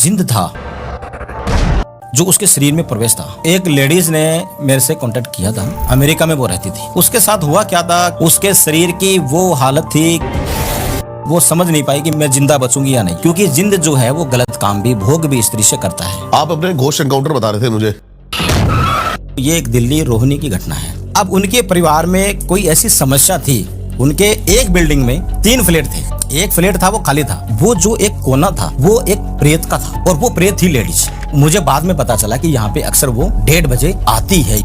जिंद था जो उसके शरीर में प्रवेश था। एक लेडीज ने मेरे से कांटेक्ट किया था, अमेरिका में वो रहती थी। उसके साथ हुआ क्या था, उसके शरीर की वो हालत थी, वो समझ नहीं पाई कि मैं जिंदा बचूंगी या नहीं, क्योंकि जिंद जो है वो गलत काम भी, भोग भी स्त्री से करता है। आप अपने घोस्ट एनकाउंटर बता रहे थे मुझे। ये एक दिल्ली रोहिणी की घटना है। अब उनके परिवार में कोई ऐसी समस्या थी, उनके एक बिल्डिंग में 3 फ्लैट थे, एक फ्लैट था वो खाली था। वो जो एक कोना था वो एक प्रेत का था, और वो प्रेत थी लेडीज। मुझे बाद में पता चला कि यहाँ पे अक्सर वो 1:30 बजे आती है।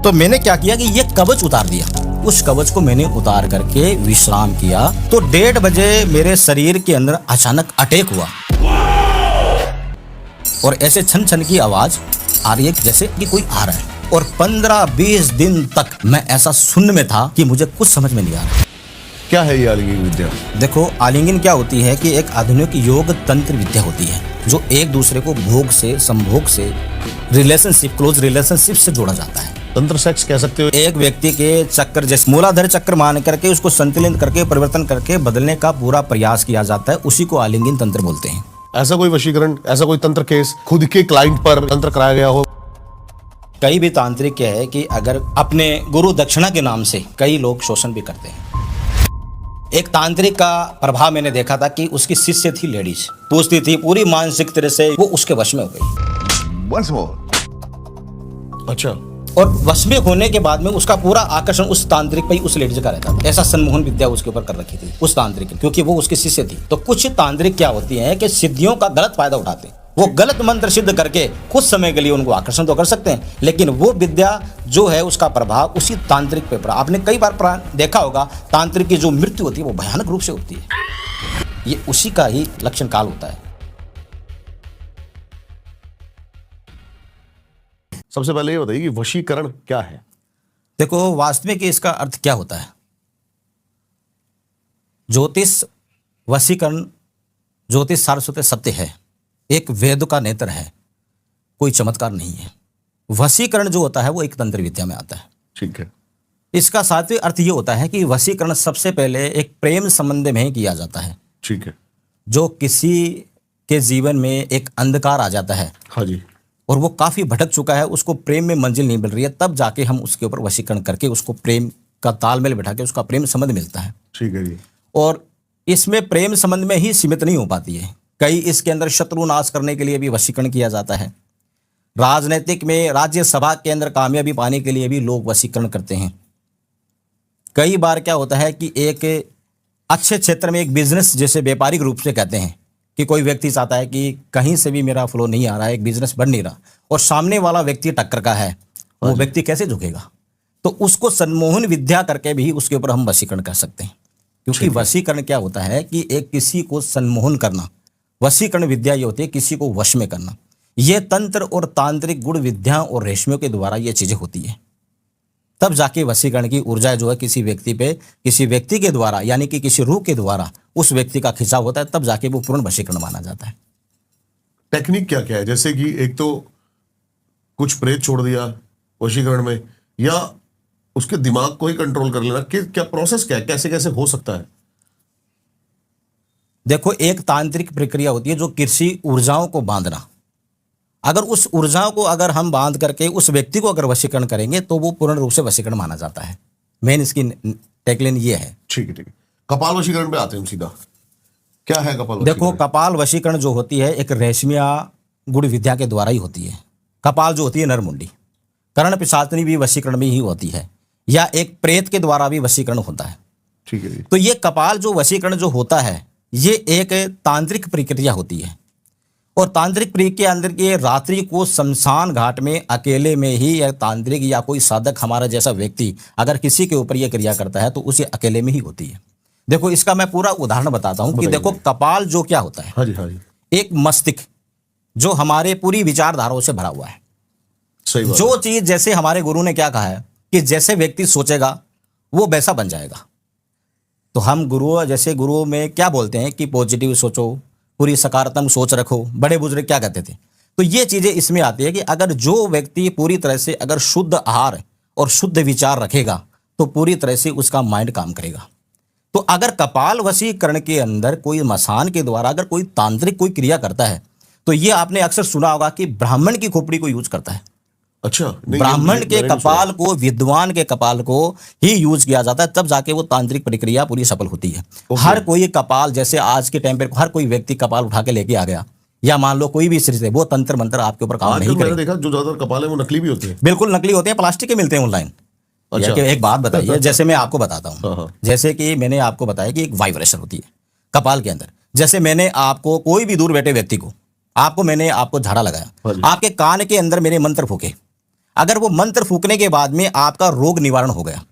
तो मैंने क्या किया कि ये कवच उतार दिया। उस कवच को मैंने उतार करके विश्राम किया। तो 1:30 बजे मेरे शरीर के अंदर अचानक अटैक हुआ, और ऐसे छन छन की आवाज आ रही है जैसे कि कोई आ रहा है। और 15-20 दिन तक मैं ऐसा शून्य में था कि मुझे कुछ समझ में नहीं आ रहा। क्या है ये आलिंगन विद्या? देखो, आलिंगन क्या होती है कि एक आधुनिक योग तंत्र विद्या होती है, जो एक दूसरे को भोग से, संभोग से, रिलेशनशिप, क्लोज रिलेशनशिप से जोड़ा जाता है। तंत्र सेक्स कह सकते हो। एक व्यक्ति के चक्र, जैसे मूलाधार चक्र मान करके उसको संतुलित करके, परिवर्तन करके बदलने का पूरा प्रयास किया जाता है, उसी को आलिंगन तंत्र बोलते हैं। ऐसा कोई वशीकरण, ऐसा कोई तंत्र केस खुद के क्लाइंट पर तंत्र कराया गया हो? कई भी तांत्रिक क्या है कि अगर अपने गुरु दक्षिणा के नाम से कई लोग शोषण भी करते हैं। एक तांत्रिक का प्रभाव मैंने देखा था कि उसकी शिष्य थी लेडीज, पूछती थी, पूरी मानसिक तरह से वो उसके वश में हो गई। Once more. अच्छा। और वश में होने के बाद में उसका पूरा आकर्षण उस तांत्रिक पे ही, उस लेडीज का रहता था। ऐसा सम्मोहन विद्या उसके ऊपर कर रखी थी उस तांत्रिक ने, क्योंकि वो उसकी शिष्य थी। तो कुछ तांत्रिक क्या होती है कि सिद्धियों का गलत फायदा उठाते हैं। वो गलत मंत्र सिद्ध करके कुछ समय के लिए उनको आकर्षण तो कर सकते हैं, लेकिन वो विद्या जो है उसका प्रभाव उसी तांत्रिक पे पड़ा। आपने कई बार देखा होगा, तांत्रिक की जो मृत्यु होती है वो भयानक रूप से होती है। ये उसी का ही लक्षण काल होता है। सबसे पहले ये बताइए कि वशीकरण क्या है? देखो, वास्तविक इसका अर्थ क्या होता है। ज्योतिष वशीकरण, ज्योतिष सारस्वत सत्य है, एक वेद का नेत्र है, कोई चमत्कार नहीं है। वशीकरण जो होता है वो एक तंत्र विद्या में आता है। ठीक है। इसका सात्विक अर्थ ये होता है कि वशीकरण सबसे पहले एक प्रेम संबंध में ही किया जाता है। ठीक है। जो किसी के जीवन में एक अंधकार आ जाता है, हाँ जी, और वो काफी भटक चुका है, उसको प्रेम में मंजिल नहीं मिल रही है, तब जाके हम उसके ऊपर वशीकरण करके उसको प्रेम का तालमेल बिठा के उसका प्रेम संबंध मिलता है। ठीक है जी। और इसमें प्रेम संबंध में ही सीमित नहीं हो पाती है, कई इसके अंदर शत्रु नाश करने के लिए भी वशीकरण किया जाता है। राजनीतिक में, राज्यसभा के अंदर कामयाबी पाने के लिए भी लोग वशीकरण करते हैं। कई बार क्या होता है कि एक अच्छे क्षेत्र में एक बिजनेस, जैसे व्यापारिक रूप से कहते हैं कि कोई व्यक्ति चाहता है कि कहीं से भी मेरा फ्लो नहीं आ रहा है, एक बिजनेस बढ़ नहीं रहा, और सामने वाला व्यक्ति टक्कर का है, वो व्यक्ति कैसे झुकेगा? तो उसको सम्मोहन विद्या करके भी उसके ऊपर हम वशीकरण कर सकते हैं। क्योंकि वशीकरण क्या होता है कि एक किसी को सम्मोहन करना, वशीकरण विद्या ये होती है किसी को वश में करना। ये तंत्र और तांत्रिक गुण विद्या और रेशमियों के द्वारा ये चीजें होती है। तब जाके वशीकरण की ऊर्जा जो है किसी व्यक्ति पे, किसी व्यक्ति के द्वारा, यानी कि किसी रूह के द्वारा उस व्यक्ति का खिंचाव होता है, तब जाके वो पूर्ण वशीकरण माना जाता है। टेक्निक क्या क्या है? जैसे कि एक तो कुछ प्रेत छोड़ दिया वशीकरण में, या उसके दिमाग को ही कंट्रोल कर लेना, क्या प्रोसेस क्या है, कैसे कैसे हो सकता है? देखो, एक तांत्रिक प्रक्रिया होती है जो किसी ऊर्जाओं को बांधना। अगर उस ऊर्जाओं को अगर हम बांध करके उस व्यक्ति को अगर वशीकरण करेंगे तो वो पूर्ण रूप से वशीकरण माना जाता है। मेन इसकी टैगलाइन ये है। ठीक है, ठीक है। कपाल वशीकरण पे आते हैं सीधा। क्या है कपाल वशीकरण? देखो, कपाल वशीकरण जो होती है एक रेशमिया गुण विद्या के द्वारा ही होती है। कपाल जो होती है नरमुंडी, कर्ण पिशाचनी भी वशीकरण में ही होती है, या एक प्रेत के द्वारा भी वशीकरण होता है। ठीक है। तो ये कपाल जो वशीकरण जो होता है ये एक तांत्रिक प्रक्रिया होती है। और तांत्रिक प्रक्रिया के अंदर के रात्रि को शमशान घाट में अकेले में ही, या तांत्रिक या कोई साधक हमारा जैसा व्यक्ति अगर किसी के ऊपर यह क्रिया करता है तो उसे अकेले में ही होती है। देखो, इसका मैं पूरा उदाहरण बताता हूं कि देखो, कपाल जो क्या होता है, हाँ जी, हाँ जी, एक मस्तिष्क जो हमारे पूरी विचारधाराओं से भरा हुआ है। सही बात। जो चीज, जैसे हमारे गुरु ने क्या कहा है कि जैसे व्यक्ति सोचेगा वो वैसा बन जाएगा। तो हम गुरु, जैसे गुरु में क्या बोलते हैं कि पॉजिटिव सोचो, पूरी सकारात्मक सोच रखो, बड़े बुजुर्ग क्या कहते थे। तो ये चीजें इसमें आती है कि अगर जो व्यक्ति पूरी तरह से अगर शुद्ध आहार और शुद्ध विचार रखेगा तो पूरी तरह से उसका माइंड काम करेगा। तो अगर कपाल वशीकरण के अंदर कोई मसान के द्वारा अगर कोई तांत्रिक कोई क्रिया करता है तो ये आपने अक्सर सुना होगा कि ब्राह्मण की खोपड़ी को यूज करता है। अच्छा, नहीं, ब्राह्मण ये के मैंने नहीं कपाल को, विद्वान के कपाल को ही यूज किया जाता है, तब जाके वो तांत्रिक प्रक्रिया पूरी सफल होती है। हर कोई कपाल, जैसे आज के टाइम पे हर कोई व्यक्ति कपाल उठा के लेके आ गया, या मान लो कोई भी स्त्री से, वो तंत्र मंत्र आपके ऊपर काम सुना। नहीं आजकल मैंने करेगा। देखा जो ज्यादातर कपाल है वो नकली भी होते हैं। बिल्कुल नकली होते हैं, प्लास्टिक के मिलते हैं ऑनलाइन। अच्छा। एक बात बताइए, जैसे मैं आपको बताता हाँ, हूँ, हाँ। जैसे कि मैंने आपको बताया कि एक वाइब्रेशन होती है कपाल के अंदर। जैसे मैंने आपको, कोई भी दूर बैठे व्यक्ति को, मैंने आपको झाड़ा हाँ लगाया, जी। आपके कान के अंदर मैंने मंत्र फूके, अगर वो मंत्र फूकने के बाद में आपका रोग निवारण हो गया,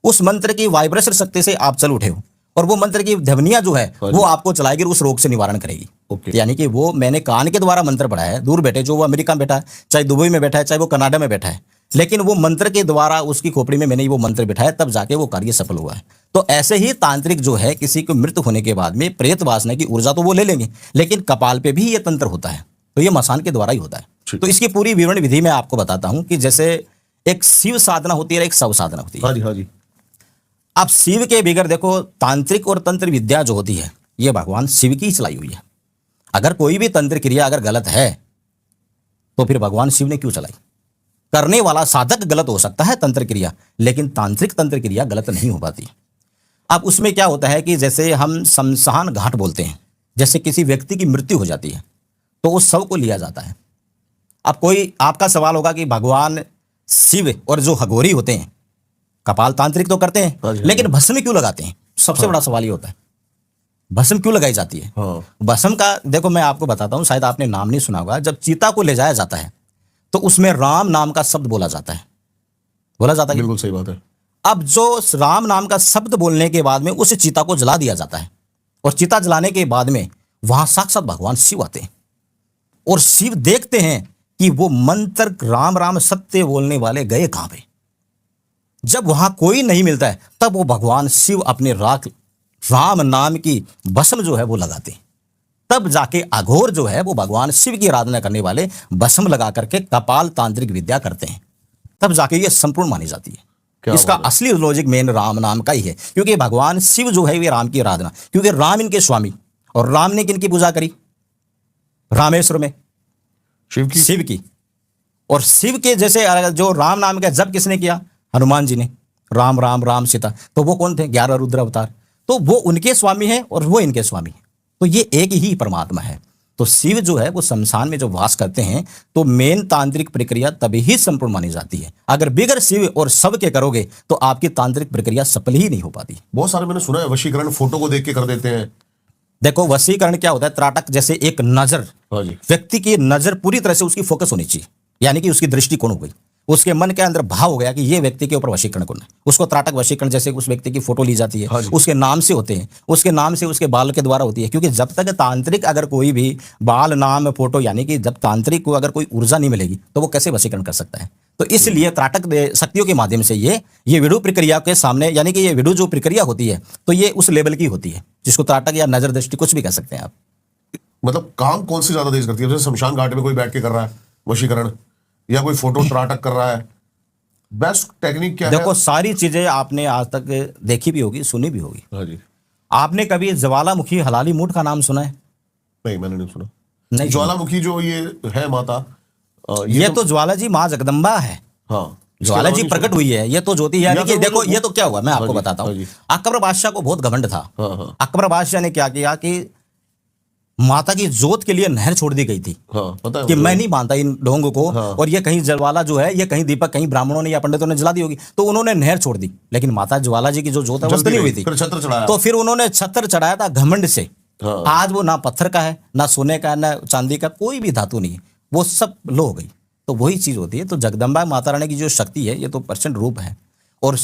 उस मंत्र की वाइब्रेशन शक्ति से आप चल उठे हो, और वो मंत्र की ध्वनियां जो है हाँ जी। वो आपको चलाएगी, उस रोग से निवारण करेगी। ओके। यानी कि वो मैंने कान के द्वारा मंत्र पढ़ा है, दूर बैठे, जो वो अमेरिका में बैठा है, चाहे दुबई में बैठा है, चाहे वो कनाडा में बैठा है, लेकिन वो मंत्र के द्वारा उसकी खोपड़ी में मैंने वो मंत्र बिठाया, तब जाके वो कार्य सफल हुआ है। तो ऐसे ही तांत्रिक जो है, किसी को मृत्यु होने के बाद में प्रेत वासना की ऊर्जा तो वो ले लेंगे, लेकिन कपाल पे भी ये तंत्र होता है, तो ये मसान के द्वारा ही होता है। ठीक। तो इसकी पूरी विवरण विधि मैं आपको बताता हूं कि जैसे एक शिव साधना होती है और एक शव साधना होती है। हाँ जी, हाँ जी। अब शिव के बिगड़ देखो, तांत्रिक और तंत्र विद्या जो होती है, ये भगवान शिव की ही चलाई हुई है। अगर कोई भी तंत्र क्रिया अगर गलत है, तो फिर भगवान शिव ने क्यों चलाई? करने वाला साधक गलत हो सकता है तंत्र क्रिया, लेकिन तांत्रिक तंत्र क्रिया गलत नहीं हो पाती। अब उसमें क्या होता है कि जैसे हम शमशान घाट बोलते हैं, जैसे किसी व्यक्ति की मृत्यु हो जाती है तो उस शव को लिया जाता है। अब कोई आपका सवाल होगा कि भगवान शिव और जो हगोरी होते हैं, कपाल तांत्रिक तो करते हाँ हैं, जी, हाँ लेकिन भस्म क्यों लगाते हैं? सबसे बड़ा सवाल ये होता है, भस्म क्यों लगाई जाती है? हाँ। भस्म का देखो मैं आपको बताता हूं, शायद आपने नाम नहीं सुना होगा। जब चीता को ले जाया जाता है तो उसमें राम नाम का शब्द बोला जाता है, बिल्कुल सही बात है। अब जो राम नाम का शब्द बोलने के बाद में उस चीता को जला दिया जाता है, और चीता जलाने के बाद में वहां साक्षात भगवान शिव आते हैं, और शिव देखते हैं कि वो मंत्र राम राम सत्य बोलने वाले गए कहां पे। जब वहां कोई नहीं मिलता है, तब वो भगवान शिव अपने राम नाम की भस्म जो है वो लगाते हैं। तब जाके अघोर जो है वो भगवान शिव की आराधना करने वाले भस्म लगा करके कपाल तांत्रिक विद्या करते हैं, तब जाके ये संपूर्ण मानी जाती है। क्या इसका बात है। असली लॉजिक मेन राम नाम का ही है, क्योंकि भगवान शिव जो है वे राम की आराधना, क्योंकि राम इनके स्वामी, और राम ने किनकी पूजा करी? रामेश्वर में शिव की। और शिव के जैसे जो राम नाम का जप किसने किया? हनुमान जी ने। राम राम राम सीता, तो वो कौन थे? 11 रुद्र अवतार, तो वो उनके स्वामी हैं और वो इनके स्वामी हैं, तो ये एक ही परमात्मा है। तो शिव जो है वो शमशान में जो वास करते हैं, तो मेन तांत्रिक प्रक्रिया तभी ही संपूर्ण मानी जाती है। अगर बिगर शिव और शव के करोगे तो आपकी तांत्रिक प्रक्रिया सफल ही नहीं हो पाती। बहुत सारे मैंने सुना है वशीकरण फोटो को देख के कर देते हैं। देखो वशीकरण क्या होता है? त्राटक जैसे एक नजर, हाँ जी। व्यक्ति की नजर पूरी तरह से उसकी फोकस होनी चाहिए, यानी कि उसकी दृष्टिकोण हो गई, उसके मन के अंदर भाव हो गया कि ये व्यक्ति के ऊपर वशीकरण करना है, उसको त्राटक वशीकरण। जैसे उस व्यक्ति की फोटो ली जाती है, हाँ जी। उसके नाम से होते हैं, उसके नाम से उसके बाल के द्वारा होती है, क्योंकि जब तक तांत्रिक अगर कोई भी बाल नाम फोटो, यानी कि जब तांत्रिक को अगर कोई ऊर्जा नहीं मिलेगी तो वो कैसे वशीकरण कर सकता है? तो इसलिए त्राटक शक्तियों के माध्यम से ये विडु प्रक्रिया के सामने, यानी कि ये विडु जो प्रक्रिया होती है, तो ये उस लेवल की होती है, जिसको त्राटक या नजर दृष्टि कुछ भी कह सकते हैं आप। मतलब काम कौन सी ज्यादा तेज करती है? जैसे शमशान घाट में कोई बैठ के कर रहा है वशीकरण, या कोई फोटो त्राटक कर रहा है, बेस्ट टेक्निक क्या है? देखो सारी चीजें आपने आज तक देखी भी होगी, सुनी भी होगी। हाँ जी। आपने कभी ज्वालामुखी हलाली मूठ का नाम सुना है? नहीं, मैंने नहीं सुना। नहीं। ज्वालामुखी जो ये है माता, ये तो ज्वाला जी माँ जगदम्बा है। हाँ, ज्वाला जी प्रकट हुई है, ये तो ज्योति है। देखिए देखो, ये तो क्या हुआ मैं आपको हाँ जी, बताता हाँ हूँ। जी। अकबर बादशाह को बहुत घमंड था। हाँ हाँ अकबर बादशाह ने क्या किया कि माता की जोत के लिए नहर छोड़ दी गई थी हाँ, पता है कि मुझे। मैं नहीं मानता इन ढोंग को, हाँ। और ये कहीं ज्वाला जो है, ये कहीं दीपक कहीं ब्राह्मणों ने या पंडितों ने जला दी होगी, तो उन्होंने नहर छोड़ दी। लेकिन माता ज्वाला जी की जो जोत है वो जल्दी नहीं हुई नहीं, थी, फिर छत्र चढ़ाया। तो फिर उन्होंने छत्र चढ़ाया था घमंड से। हाँ। आज वो ना पत्थर का है, ना सोने का है, ना चांदी का, कोई भी धातु नहीं है, वो सब लो हो गई। तो वही चीज होती है। तो जगदम्बा माता रानी की जो शक्ति है, ये तो प्रचंड रूप है। और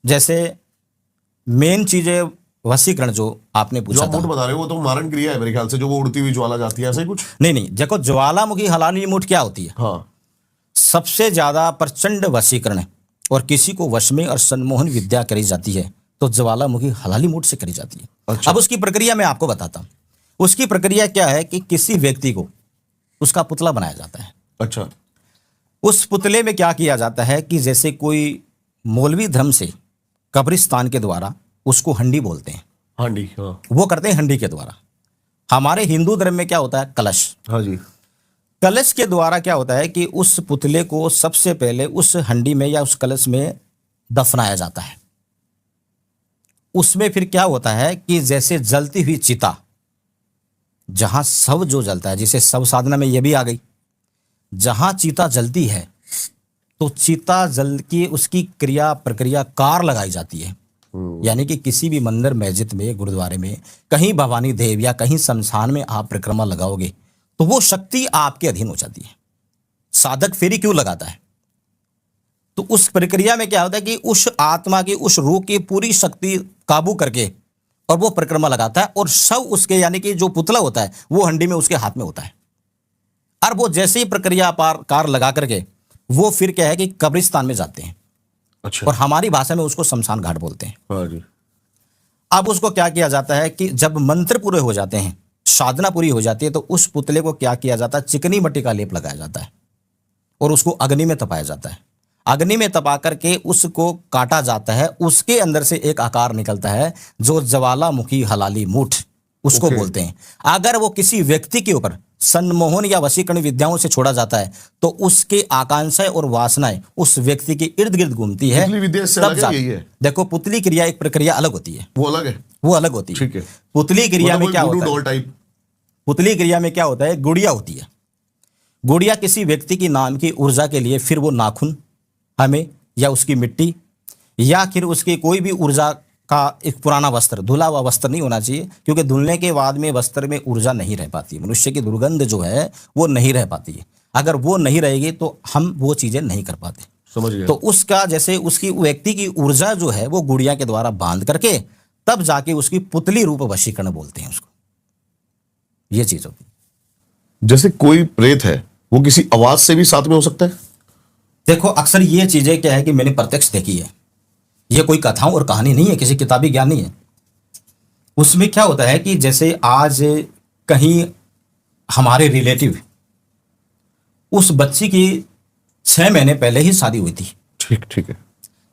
जैसे मेन चीजें वशीकरण जो आपने जो पूछा आप था, मूठ बता रहे हो वो तो मारण क्रिया है मेरे ख्याल से, जो वो उड़ती हुई ज्वाला जाती है, ऐसा ही कुछ। नहीं, देखो ज्वालामुखी हलाली मूठ क्या होती है? हाँ। सबसे ज्यादा प्रचंड वशीकरण और किसी को वश में और सम्मोहन विद्या करी जाती है तो ज्वालामुखी हलाली मूठ से करी जाती है। अच्छा। अब उसकी प्रक्रिया मैं आपको बताता हूं। उसकी प्रक्रिया क्या है कि किसी व्यक्ति को उसका पुतला बनाया जाता है। अच्छा। उस पुतले में क्या किया जाता है कि जैसे कोई मौलवी धर्म से कब्रिस्तान के द्वारा उसको हंडी बोलते हैं, हांडी। हाँ। वो करते हैं हंडी के द्वारा। हमारे हिंदू धर्म में क्या होता है, कलश। हाँ जी। कलश के द्वारा क्या होता है कि उस पुतले को सबसे पहले उस हंडी में या उस कलश में दफनाया जाता है। उसमें फिर क्या होता है कि जैसे जलती हुई चिता, जहां शव जो जलता है, जिसे शव साधना में यह भी आ गई, जहां चिता जलती है तो चिता जल की उसकी क्रिया प्रक्रिया कार लगाई जाती है। यानी कि किसी भी मंदिर, मस्जिद में, गुरुद्वारे में, कहीं भवानी देव या कहीं शमशान में आप परिक्रमा लगाओगे तो वो शक्ति आपके अधीन हो जाती है। साधक फेरी क्यों लगाता है? तो उस प्रक्रिया में क्या होता है कि उस आत्मा की, उस रूह की पूरी शक्ति काबू करके और वो परिक्रमा लगाता है, और शव उसके यानी कि जो पुतला होता है वो हंडी में उसके हाथ में होता है। और वो जैसे ही प्रक्रिया कार लगा करके वो फिर क्या है कि कब्रिस्तान में जाते हैं। अच्छा। और हमारी भाषा में उसको शमशान घाट बोलते हैं। हाँ जी। अब उसको क्या किया जाता है कि जब मंत्र पूरे हो जाते हैं, साधना पूरी हो जाती है, तो उस पुतले को क्या किया जाता है, चिकनी मिट्टी का लेप लगाया जाता है और उसको अग्नि में तपाया जाता है। अग्नि में तपा करके उसको काटा जाता है। उसके अंदर से एक आकार निकलता है जो ज्वालामुखी हलाली मूठ उसको बोलते हैं। अगर वो किसी व्यक्ति के ऊपर सम्मोहन या वशीकरण विद्याओं से छोड़ा जाता है तो उसके आकांक्षाएं और वासनाएं उस व्यक्ति के इर्द गिर्द घूमती है। पुतली विद्या से अलग है, यही है। देखो, पुतली क्रिया एक प्रक्रिया अलग होती है, वो अलग है, वो अलग होती है। ठीक है। पुतली क्रिया में क्या होता है, टाइप। पुतली क्रिया में क्या होता है, गुड़िया होती है। गुड़िया किसी व्यक्ति की नाम की ऊर्जा के लिए फिर वो नाखून हमें या उसकी मिट्टी या फिर उसकी कोई भी ऊर्जा का एक पुराना वस्त्र, धुला हुआ वस्त्र नहीं होना चाहिए, क्योंकि धुलने के बाद में वस्त्र में ऊर्जा नहीं रह पाती। मनुष्य की दुर्गंध जो है वो नहीं रह पाती है। अगर वो नहीं रहेगी तो हम वो चीजें नहीं कर पाते। समझ गया। तो उसका जैसे उसकी व्यक्ति की ऊर्जा जो है वो गुड़िया के द्वारा बांध करके तब जाके उसकी पुतली रूप वशीकरण बोलते हैं उसको। ये चीज होती है। जैसे कोई प्रेत है वो किसी आवाज से भी साथ में हो सकता है? देखो, अक्सर ये चीजें क्या है कि मैंने प्रत्यक्ष देखी है। ये कोई कथाओं और कहानी नहीं है, किसी किताबी ज्ञान नहीं है। उसमें क्या होता है कि जैसे आज कहीं हमारे रिलेटिव, उस बच्ची की 6 महीने पहले ही शादी हुई थी। ठीक है।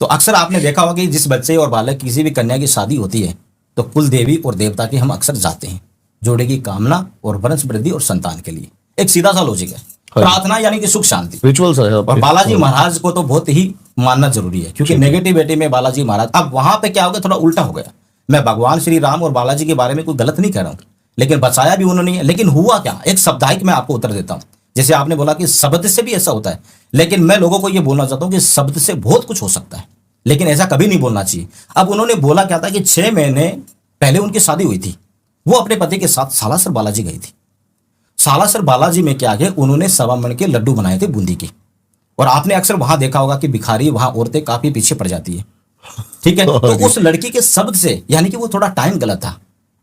तो अक्सर आपने देखा होगा कि जिस बच्चे और बालक किसी भी कन्या की शादी होती है तो कुल देवी और देवता के हम अक्सर जाते हैं, जोड़े की कामना और वंश वृद्धि और संतान के लिए। एक सीधा सा लॉजिक है। प्रार्थना यानी कि सुख शांति, रिचुअल्स है। और बालाजी महाराज को तो बहुत ही मानना जरूरी है, क्योंकि नेगेटिविटी में बालाजी महाराज। अब वहां पे क्या हो गया, थोड़ा उल्टा हो गया। मैं भगवान श्री राम और बालाजी के बारे में कोई गलत नहीं कह रहा हूं, लेकिन बचाया भी उन्होंने है। लेकिन हुआ क्या, एक साप्ताहिक में आपको उत्तर देता हूं। जैसे आपने बोला कि शब्द से भी ऐसा होता है, लेकिन मैं लोगों को यह बोलना चाहता हूं कि शब्द से बहुत कुछ हो सकता है, लेकिन ऐसा कभी नहीं बोलना चाहिए। अब उन्होंने बोला क्या था कि 6 महीने पहले उनकी शादी हुई थी। वो अपने पति के साथ सालासर बालाजी गई थी। सालासर बालाजी में क्या है, उन्होंने 1.25 मन के लड्डू बनाए थे बूंदी के। और आपने अक्सर वहां देखा होगा कि भिखारी, वहां औरतें काफी पीछे पड़ जाती है, ठीक है। तो उस लड़की के शब्द से, यानी कि वो थोड़ा टाइम गलत था,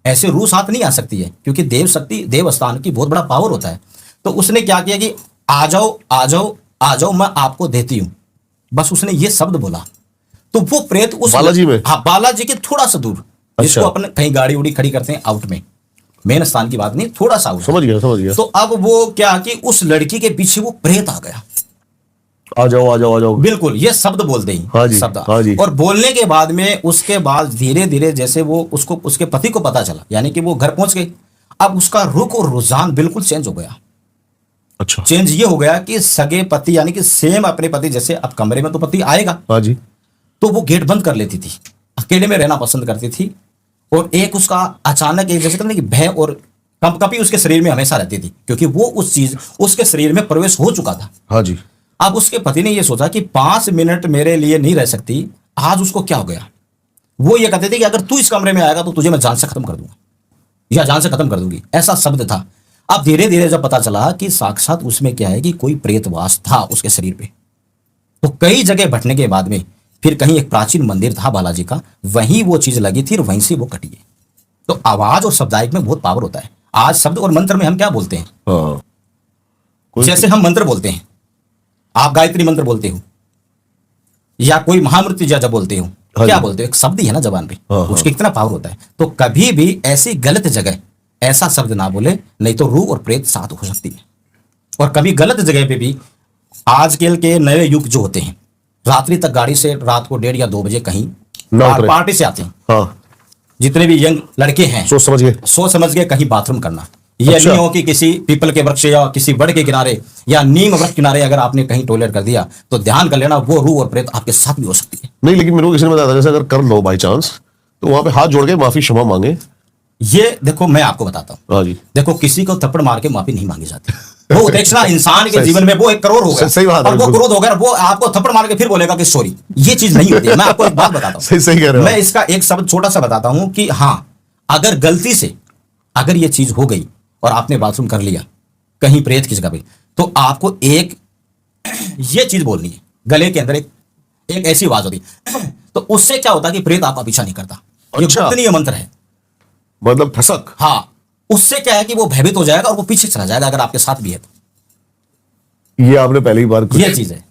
ऐसे रूह साथ नहीं आ सकती है, क्योंकि देव शक्ति, देव स्थान की बहुत बड़ा पावर होता है। तो उसने क्या किया कि आ जाओ आ जाओ आ जाओ, मैं आपको देती हूं। बस उसने ये शब्द बोला तो वो प्रेत उस बालाजी में, हाँ, बालाजी के थोड़ा सा दूर, जिसको अपन कहीं गाड़ी उड़ी खड़ी करते हैं आउट में, मेन स्थान की बात नहीं, थोड़ा सा आउट। समझ गया। तो अब वो क्या कि उस लड़की के पीछे वो प्रेत आ गया। आ जाओ। बिल्कुल, ये शब्द बोलते ही, हाँ जी, शब्द। हाँ जी। और बोलने के बाद में उसके बाद धीरे धीरे जैसे वो उसको, उसके पति को पता चला, यानी कि वो घर पहुंच गई। अब उसका रुख और रुझान बिल्कुल चेंज हो गया। अच्छा। चेंज ये हो गया कि सगे पति, यानी कि सेम अपने पति जैसे, अब कमरे में तो पति आएगा, हाँ जी, तो वो गेट बंद कर लेती थी, अकेले में रहना पसंद करती थी। और एक उसका अचानक एक जैसे कहते हैं कि भय और कंपकपी उसके शरीर में हमेशा रहती थी, क्योंकि वो उस चीज उसके शरीर में प्रवेश हो चुका था। हाँ जी। अब उसके पति ने ये सोचा कि 5 मिनट मेरे लिए नहीं रह सकती। आज उसको क्या हो गया, वो ये कहते थे कि अगर तू इस कमरे में आएगा तो तुझे मैं जान से खत्म कर दूंगा या जान से खत्म कर दूंगी, ऐसा शब्द था। अब धीरे धीरे जब पता चला कि साक्षात उसमें क्या है कि कोई प्रेतवास था उसके शरीर पे, तो कई जगह भटने के बाद में फिर कहीं एक प्राचीन मंदिर था बालाजी का, वहीं वो चीज लगी थी और वहीं से वो कटी है। तो आवाज और शब्दायक में बहुत पावर होता है। आज शब्द और मंत्र में हम क्या बोलते हैं, जैसे हम मंत्र बोलते हैं, आप गायत्री मंत्र बोलते हो या कोई महामृत्युंजय जब बोलते हो, क्या बोलते हो, एक शब्द ही है ना जबान पे, उसके कितना पावर होता है। तो कभी भी ऐसी गलत जगह ऐसा शब्द ना बोले, नहीं तो रूह और प्रेत साथ हो सकती है। और कभी गलत जगह पे भी, आजकल के नए युग जो होते हैं, रात्रि तक गाड़ी से रात को 1:30 या 2 बजे कहीं पार्टी से आते हैं, जितने भी यंग लड़के हैं, सोच समझ गए। सोच समझ के कहीं बाथरूम करना। ये अच्छा। नहीं हो कि किसी पीपल के वृक्ष या किसी वड के किनारे या नीम वृक्ष किनारे अगर आपने कहीं टॉयलेट कर दिया तो ध्यान कर लेना वो रूह और प्रेत आपके साथ भी हो सकती है। नहीं, लेकिन मेरे को किसी ने बताया था जैसे अगर कर लो बाई चांस तो वहां पे हाथ जोड़ के माफी क्षमा मांगे। ये देखो मैं आपको बताता हूँ, हाँ जी, देखो किसी को थप्पड़ मार के माफी नहीं मांगी जाती। वो उपेक्षा इंसान के जीवन में वो एक करोड़ हो गया, सही बात है, और वो बिल्कुल। क्रोध हो गया, वो आपको थप्पड़ मार के फिर बोलेगा कि सॉरी। ये चीज नहीं होती है। मैं आपको एक बात बताता हूँ, सही कह रहे हो मैं इसका एक शब्द छोटा सा बताता हूं कि हाँ, अगर गलती से अगर ये चीज हो गई और आपने बाथरूम कर लिया कहीं प्रेत की जगह पे, तो आपको एक ये चीज बोलनी है, गले के अंदर एक ऐसी आवाज होती है, तो उससे क्या होता है कि प्रेत आपका पीछा नहीं करता। ये अच्छा। गुप्तनीय मंत्र है। मतलब ठसक। हाँ, उससे क्या है कि वो भयभीत हो जाएगा और वो पीछे चला जाएगा अगर आपके साथ भी है तो। ये आपने पहली बार कुछ ये चीज है,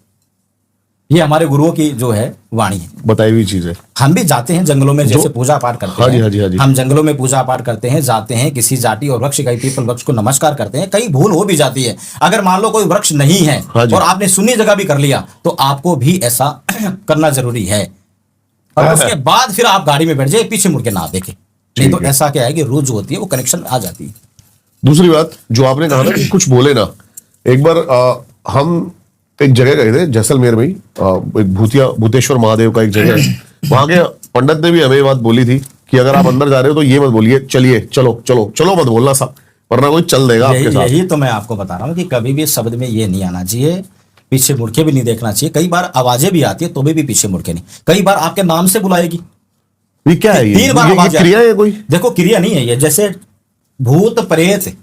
ये हमारे गुरुओं की जो है वाणी है। बताई हुई चीज है। हम भी जाते हैं जंगलों में, जैसे पूजा पाठ करते हाँ जी, हैं। हाँ जी, हाँ जी। हम जंगलों में पूजा पाठ करते हैं, जाते हैं किसी जाति और वृक्ष कई पीपल वृक्ष को नमस्कार करते हैं, कई भूल हो भी जाती है। अगर मान लो कोई वृक्ष नहीं है हाँ जी। और आपने सुन्नी जगह भी कर लिया तो आपको भी ऐसा करना जरूरी है, और हाँ। उसके बाद फिर आप गाड़ी में बैठ जाए, पीछे मुड़ के ना देखे। नहीं ठीक तो है। ऐसा क्या है कि रूह जो होती है वो कनेक्शन आ जाती है। दूसरी बात जो आपने कहा ना कि कुछ बोले ना, एक बार हम एक जगह गए थे जैसलमेर में ही, एक भूतेश्वर महादेव का एक जगह है, वहां के पंडित ने भी हमें ये बात बोली थी कि अगर आप अंदर जा रहे हो तो ये मत बोलिए चलिए चलो चलो चलो मत बोलना सा, वरना कोई चल देगा आपके साथ। यही तो मैं आपको बता रहा हूँ कि कभी भी शब्द में ये नहीं आना चाहिए, पीछे मुड़ के भी नहीं देखना चाहिए। कई बार आवाजें भी आती है तो भी पीछे मुड़ के नहीं, कई बार आपके नाम से बुलाएगी, ये क्या है? 3 बार आवाज ये क्रिया है कोई? देखो क्रिया नहीं है ये, जैसे भूत प्रेत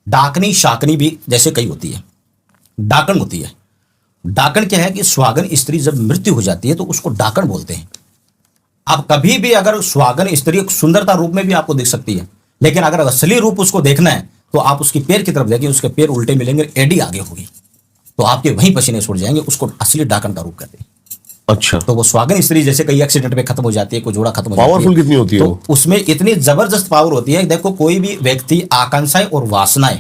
डाकनी शाकनी भी जैसे कई होती है, डाकन होती है। डाकन क्या है कि सुहागन स्त्री जब मृत्यु हो जाती है तो उसको डाकन बोलते हैं। आप कभी भी अगर सुहागन स्त्री सुंदरता रूप में भी आपको दिख सकती है, लेकिन अगर असली रूप उसको देखना है तो आप उसकी पैर की तरफ देखिए, उसके पैर उल्टे मिलेंगे, एडी आगे होगी तो आपके वहीं पसीने छूट जाएंगे, उसको असली डाकन का रूप कहते हैं। अच्छा, तो वो सुहागन स्त्री जैसे कई एक्सीडेंट में खत्म हो जाती है, कोई जोड़ा खत्म हो जाती है। पावरफुल कितनी होती है तो वो? उसमें इतनी जबरदस्त पावर होती है। देखो कोई भी व्यक्ति आकांक्षाएं और वासनाएं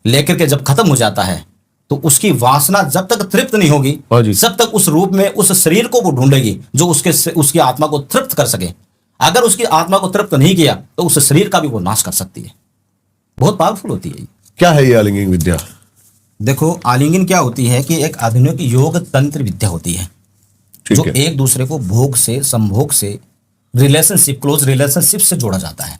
लेकर के जब खत्म हो जाता है तो उसकी वासना जब तक तृप्त नहीं होगी हाँ जी। जब तक उस रूप में उस शरीर को वो ढूंढेगी जो उसकी आत्मा को तृप्त कर सके। अगर उसकी आत्मा को तृप्त नहीं किया तो उस शरीर का भी वो नाश कर सकती है। बहुत पावरफुल होती है। क्या है ये आलिंगन विद्या? देखो आलिंगन क्या होती है कि एक आधुनिक योग तंत्र विद्या होती है ठीक जो है। एक दूसरे को भोग से संभोग से रिलेशनशिप क्लोज रिलेशनशिप से जोड़ा जाता है।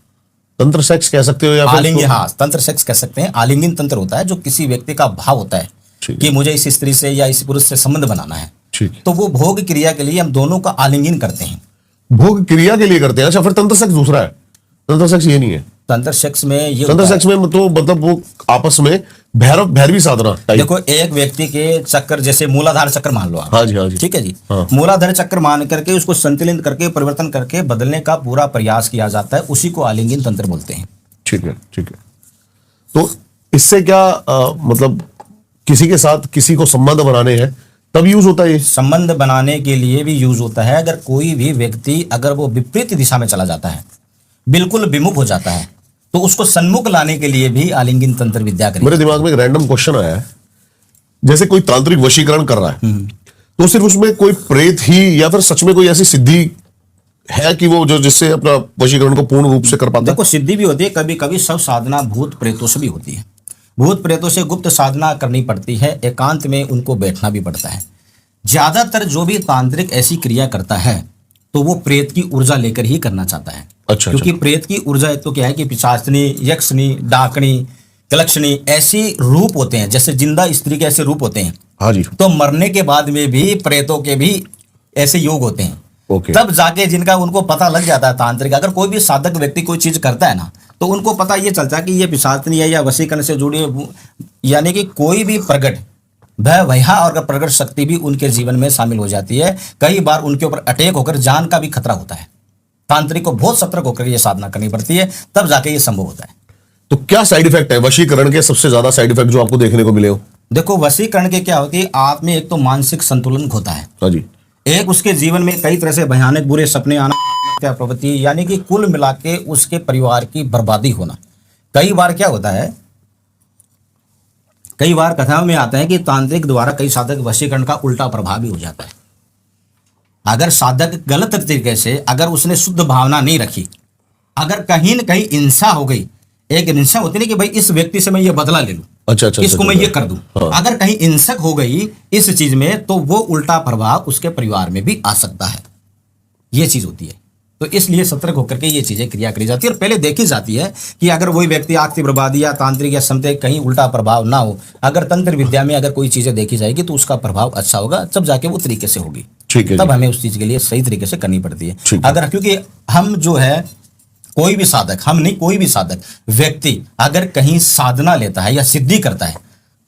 तंत्र सेक्स कह सकते हो या फिर आलिंगन, उसको- हाँ तंत्र सेक्स कह सकते हैं। आलिंगन तंत्र होता है जो किसी व्यक्ति का भाव होता है ठीक कि मुझे इस स्त्री से या इस पुरुष से संबंध बनाना है, ठीक है। तो वो भोग क्रिया के लिए हम दोनों का आलिंगन करते हैं। भोग क्रिया के लिए करते हैं। अच्छा, फिर तंत्र सेक्स दूसरा है, तंत्र सेक्स ये नहीं है। तंत्र सेक्स में ये तंत्र होता है, सेक्स में तो मतलब वो आपस में भैरवी साधना टाइप। देखो एक व्यक्ति के चक्कर जैसे मूलाधार चक्र मान लो आप, हाँ जी, हाँ जी। ठीक है जी, हाँ। मूलाधार चक्र मान करके उसको संतुलित करके परिवर्तन करके बदलने का पूरा प्रयास किया जाता है, उसी को आलिंगन तंत्र बोलते हैं। ठीक है, ठीक है। तो इससे क्या मतलब किसी के साथ किसी को संबंध बनाने हैं तब यूज होता है ये? संबंध बनाने के लिए भी यूज होता है। अगर कोई भी व्यक्ति अगर वो विपरीत दिशा में चला जाता है, बिल्कुल विमुख हो जाता है, तो उसको सन्मुख लाने के लिए भी आलिंगन तंत्र विद्या करें। मेरे दिमाग में एक रैंडम क्वेश्चन आया है, जैसे कोई तांत्रिक वशीकरण कर रहा है तो सिर्फ उसमें कोई प्रेत ही या फिर सच में कोई ऐसी सिद्धि है कि वो जो जिससे अपना वशीकरण को पूर्ण रूप से कर पाता है? देखो सिद्धि भी होती है, कभी कभी सब साधना भूत प्रेतों से भी होती है। भूत प्रेतों से गुप्त साधना करनी पड़ती है, एकांत में उनको बैठना भी पड़ता है। ज्यादातर जो भी तांत्रिक ऐसी क्रिया करता है तो वो प्रेत की ऊर्जा लेकर ही करना चाहता है। अच्छा, क्योंकि प्रेत की ऊर्जा एक तो क्या है कि पिशाचनी, यक्षनी, डाकनी, कलक्षणी ऐसी रूप होते हैं, जैसे जिंदा स्त्री के ऐसे रूप होते हैं। हाँ जी। तो मरने के बाद में भी प्रेतों के भी ऐसे योग होते हैं। ओके। तब जाके जिनका उनको पता लग जाता है तांत्रिक, अगर कोई भी साधक व्यक्ति कोई चीज करता है ना तो उनको पता ये चलता है कि ये पिशाचनी है या वशीकरण से जुड़ी है, यानी कि कोई भी प्रगट भया और प्रगट शक्ति भी उनके जीवन में शामिल हो जाती है। कई बार उनके ऊपर अटैक होकर जान का भी खतरा होता है। तांत्रिक को बहुत सतर्क होकर ये साधना करनी पड़ती है, तब जाके ये संभव होता है। तो क्या साइड इफेक्ट है वशीकरण के, सबसे ज्यादा साइड इफेक्ट जो आपको देखने को मिले हो? देखो वशीकरण के क्या होती है, आप में एक तो मानसिक संतुलन होता है, हाँ जी। एक उसके जीवन में कई तरह से भयानक बुरे सपने आना, क्या प्रवृत्ति, यानी कि कुल मिला के उसके परिवार की बर्बादी होना। कई बार क्या होता है, कई बार कथाओं में आता है कि तांत्रिक द्वारा कई साधक वशीकरण का उल्टा प्रभाव भी हो जाता है। अगर साधक गलत तरीके से, अगर उसने शुद्ध भावना नहीं रखी अगर कहीं न कहीं हिंसा हो गई, एक हिंसा होती नहीं कि भाई इस व्यक्ति से मैं ये बदला ले लूं, अच्छा अच्छा इसको मैं अच्छा, ये कर दूं, हाँ। अगर कहीं हिंसक हो गई इस चीज में तो वो उल्टा प्रभाव उसके परिवार में भी आ सकता है, ये चीज होती है। तो इसलिए सतर्क होकर के ये चीजें क्रिया करी जाती है और पहले देखी जाती है कि अगर वही व्यक्ति आर्थिक बर्बादी या तांत्रिक या समते कहीं उल्टा प्रभाव ना हो, अगर तंत्र विद्या में अगर कोई चीजें देखी जाएगी तो उसका प्रभाव अच्छा होगा, तब जाके वो तरीके से होगी। ठीक है तब जी। हमें उस चीज के लिए सही तरीके से करनी पड़ती है। ठीक है। अगर क्योंकि हम जो है कोई भी साधक, हम नहीं कोई भी साधक व्यक्ति अगर कहीं साधना लेता है या सिद्धि करता है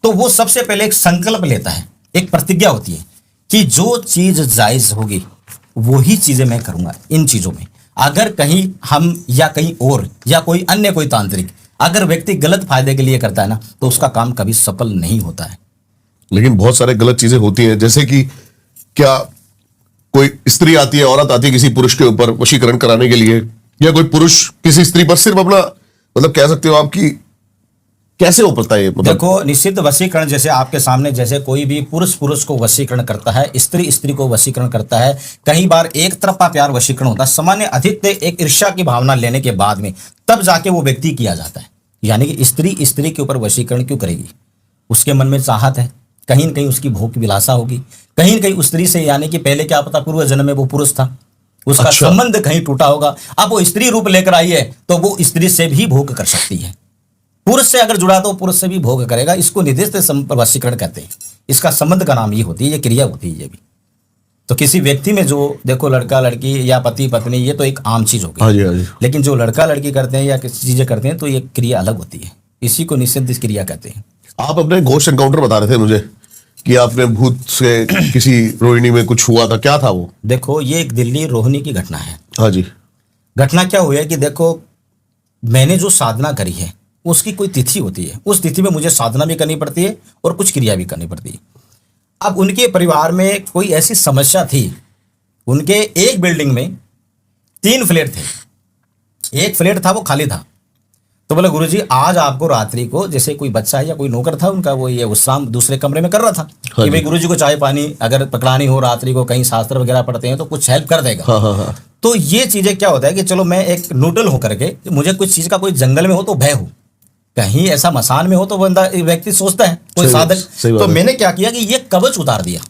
तो वो सबसे पहले एक संकल्प लेता है, एक प्रतिज्ञा होती है कि जो चीज जायज होगी वही चीजें मैं करूंगा। इन चीजों में अगर कहीं हम या कहीं और या कोई अन्य कोई तांत्रिक अगर व्यक्ति गलत फायदे के लिए करता है ना तो उसका काम कभी सफल नहीं होता है। लेकिन बहुत सारे गलत चीजें होती हैं, जैसे कि क्या कोई स्त्री आती है, औरत आती है किसी पुरुष के ऊपर वशीकरण कराने के लिए, या कोई पुरुष किसी स्त्री पर सिर्फ अपना मतलब कह सकते हो आप कि कैसे हो पता है मतलब? देखो निश्चित वशीकरण जैसे आपके सामने जैसे कोई भी पुरुष पुरुष को वशीकरण करता है, स्त्री स्त्री को वशीकरण करता है, कई बार एक तरफा प्यार वशीकरण होता है, सामान्य अधिक एक ईर्ष्या की भावना लेने के बाद में तब जाके वो व्यक्ति किया जाता है। यानी कि स्त्री स्त्री के ऊपर वशीकरण क्यों करेगी? उसके मन में चाहत है, कहीं न कहीं उसकी भोग की विलासा होगी, कहीं न कहीं उस स्त्री से यानी कि पहले क्या पता पूर्व जन्म में वो पुरुष था, उसका अच्छा। संबंध कहीं टूटा होगा, अब वो स्त्री रूप लेकर आई है तो वो स्त्री से भी भोग कर सकती है। पुरुष से अगर जुड़ा तो पुरुष से भी भोग करेगा। इसको निर्दिष्ट वशीकरण कहते हैं। इसका संबंध का नाम ये होती है, ये क्रिया होती है। ये भी तो किसी व्यक्ति में जो देखो लड़का लड़की या पति पत्नी ये तो एक आम चीज होगी, हाँ जी हाँ जी। लेकिन जो लड़का लड़की करते हैं या किसी चीजें करते हैं तो ये क्रिया अलग होती है। इसी को निषिद्ध क्रिया कहते हैं। आप अपने घोस्ट एनकाउंटर बता रहे थे मुझे कि आपने भूत से किसी रोहिणी में कुछ हुआ था, क्या था वो? देखो ये एक दिल्ली रोहिणी की घटना है। हाँ जी। घटना क्या हुई है कि देखो मैंने जो साधना करी है उसकी कोई तिथि होती है, उस तिथि में मुझे साधना भी करनी पड़ती है और कुछ क्रिया भी करनी पड़ती है। अब उनके परिवार में कोई ऐसी समस्या थी, उनके एक बिल्डिंग में 3 फ्लैट थे, एक फ्लैट था वो खाली था। तो बोले गुरुजी आज आपको रात्रि को जैसे कोई बच्चा है या कोई नौकर था उनका वो ये विश्राम दूसरे कमरे में कर रहा था कि भाई गुरुजी को चाय पानी अगर पकड़ानी हो रात्रि को, कहीं शास्त्र वगैरह पढ़ते हैं तो कुछ हेल्प कर देगा। हाँ हाँ हाँ। तो ये चीजें क्या होता है कि चलो मैं एक न्यूट्रल होकर के मुझे कुछ चीज का कोई जंगल में हो तो भय हो, कहीं ऐसा मसान में हो तो बंदा व्यक्ति सोचता है कोई सही- साधक। सही बात तो है। मैंने क्या किया कि ये कवच उतार दिया।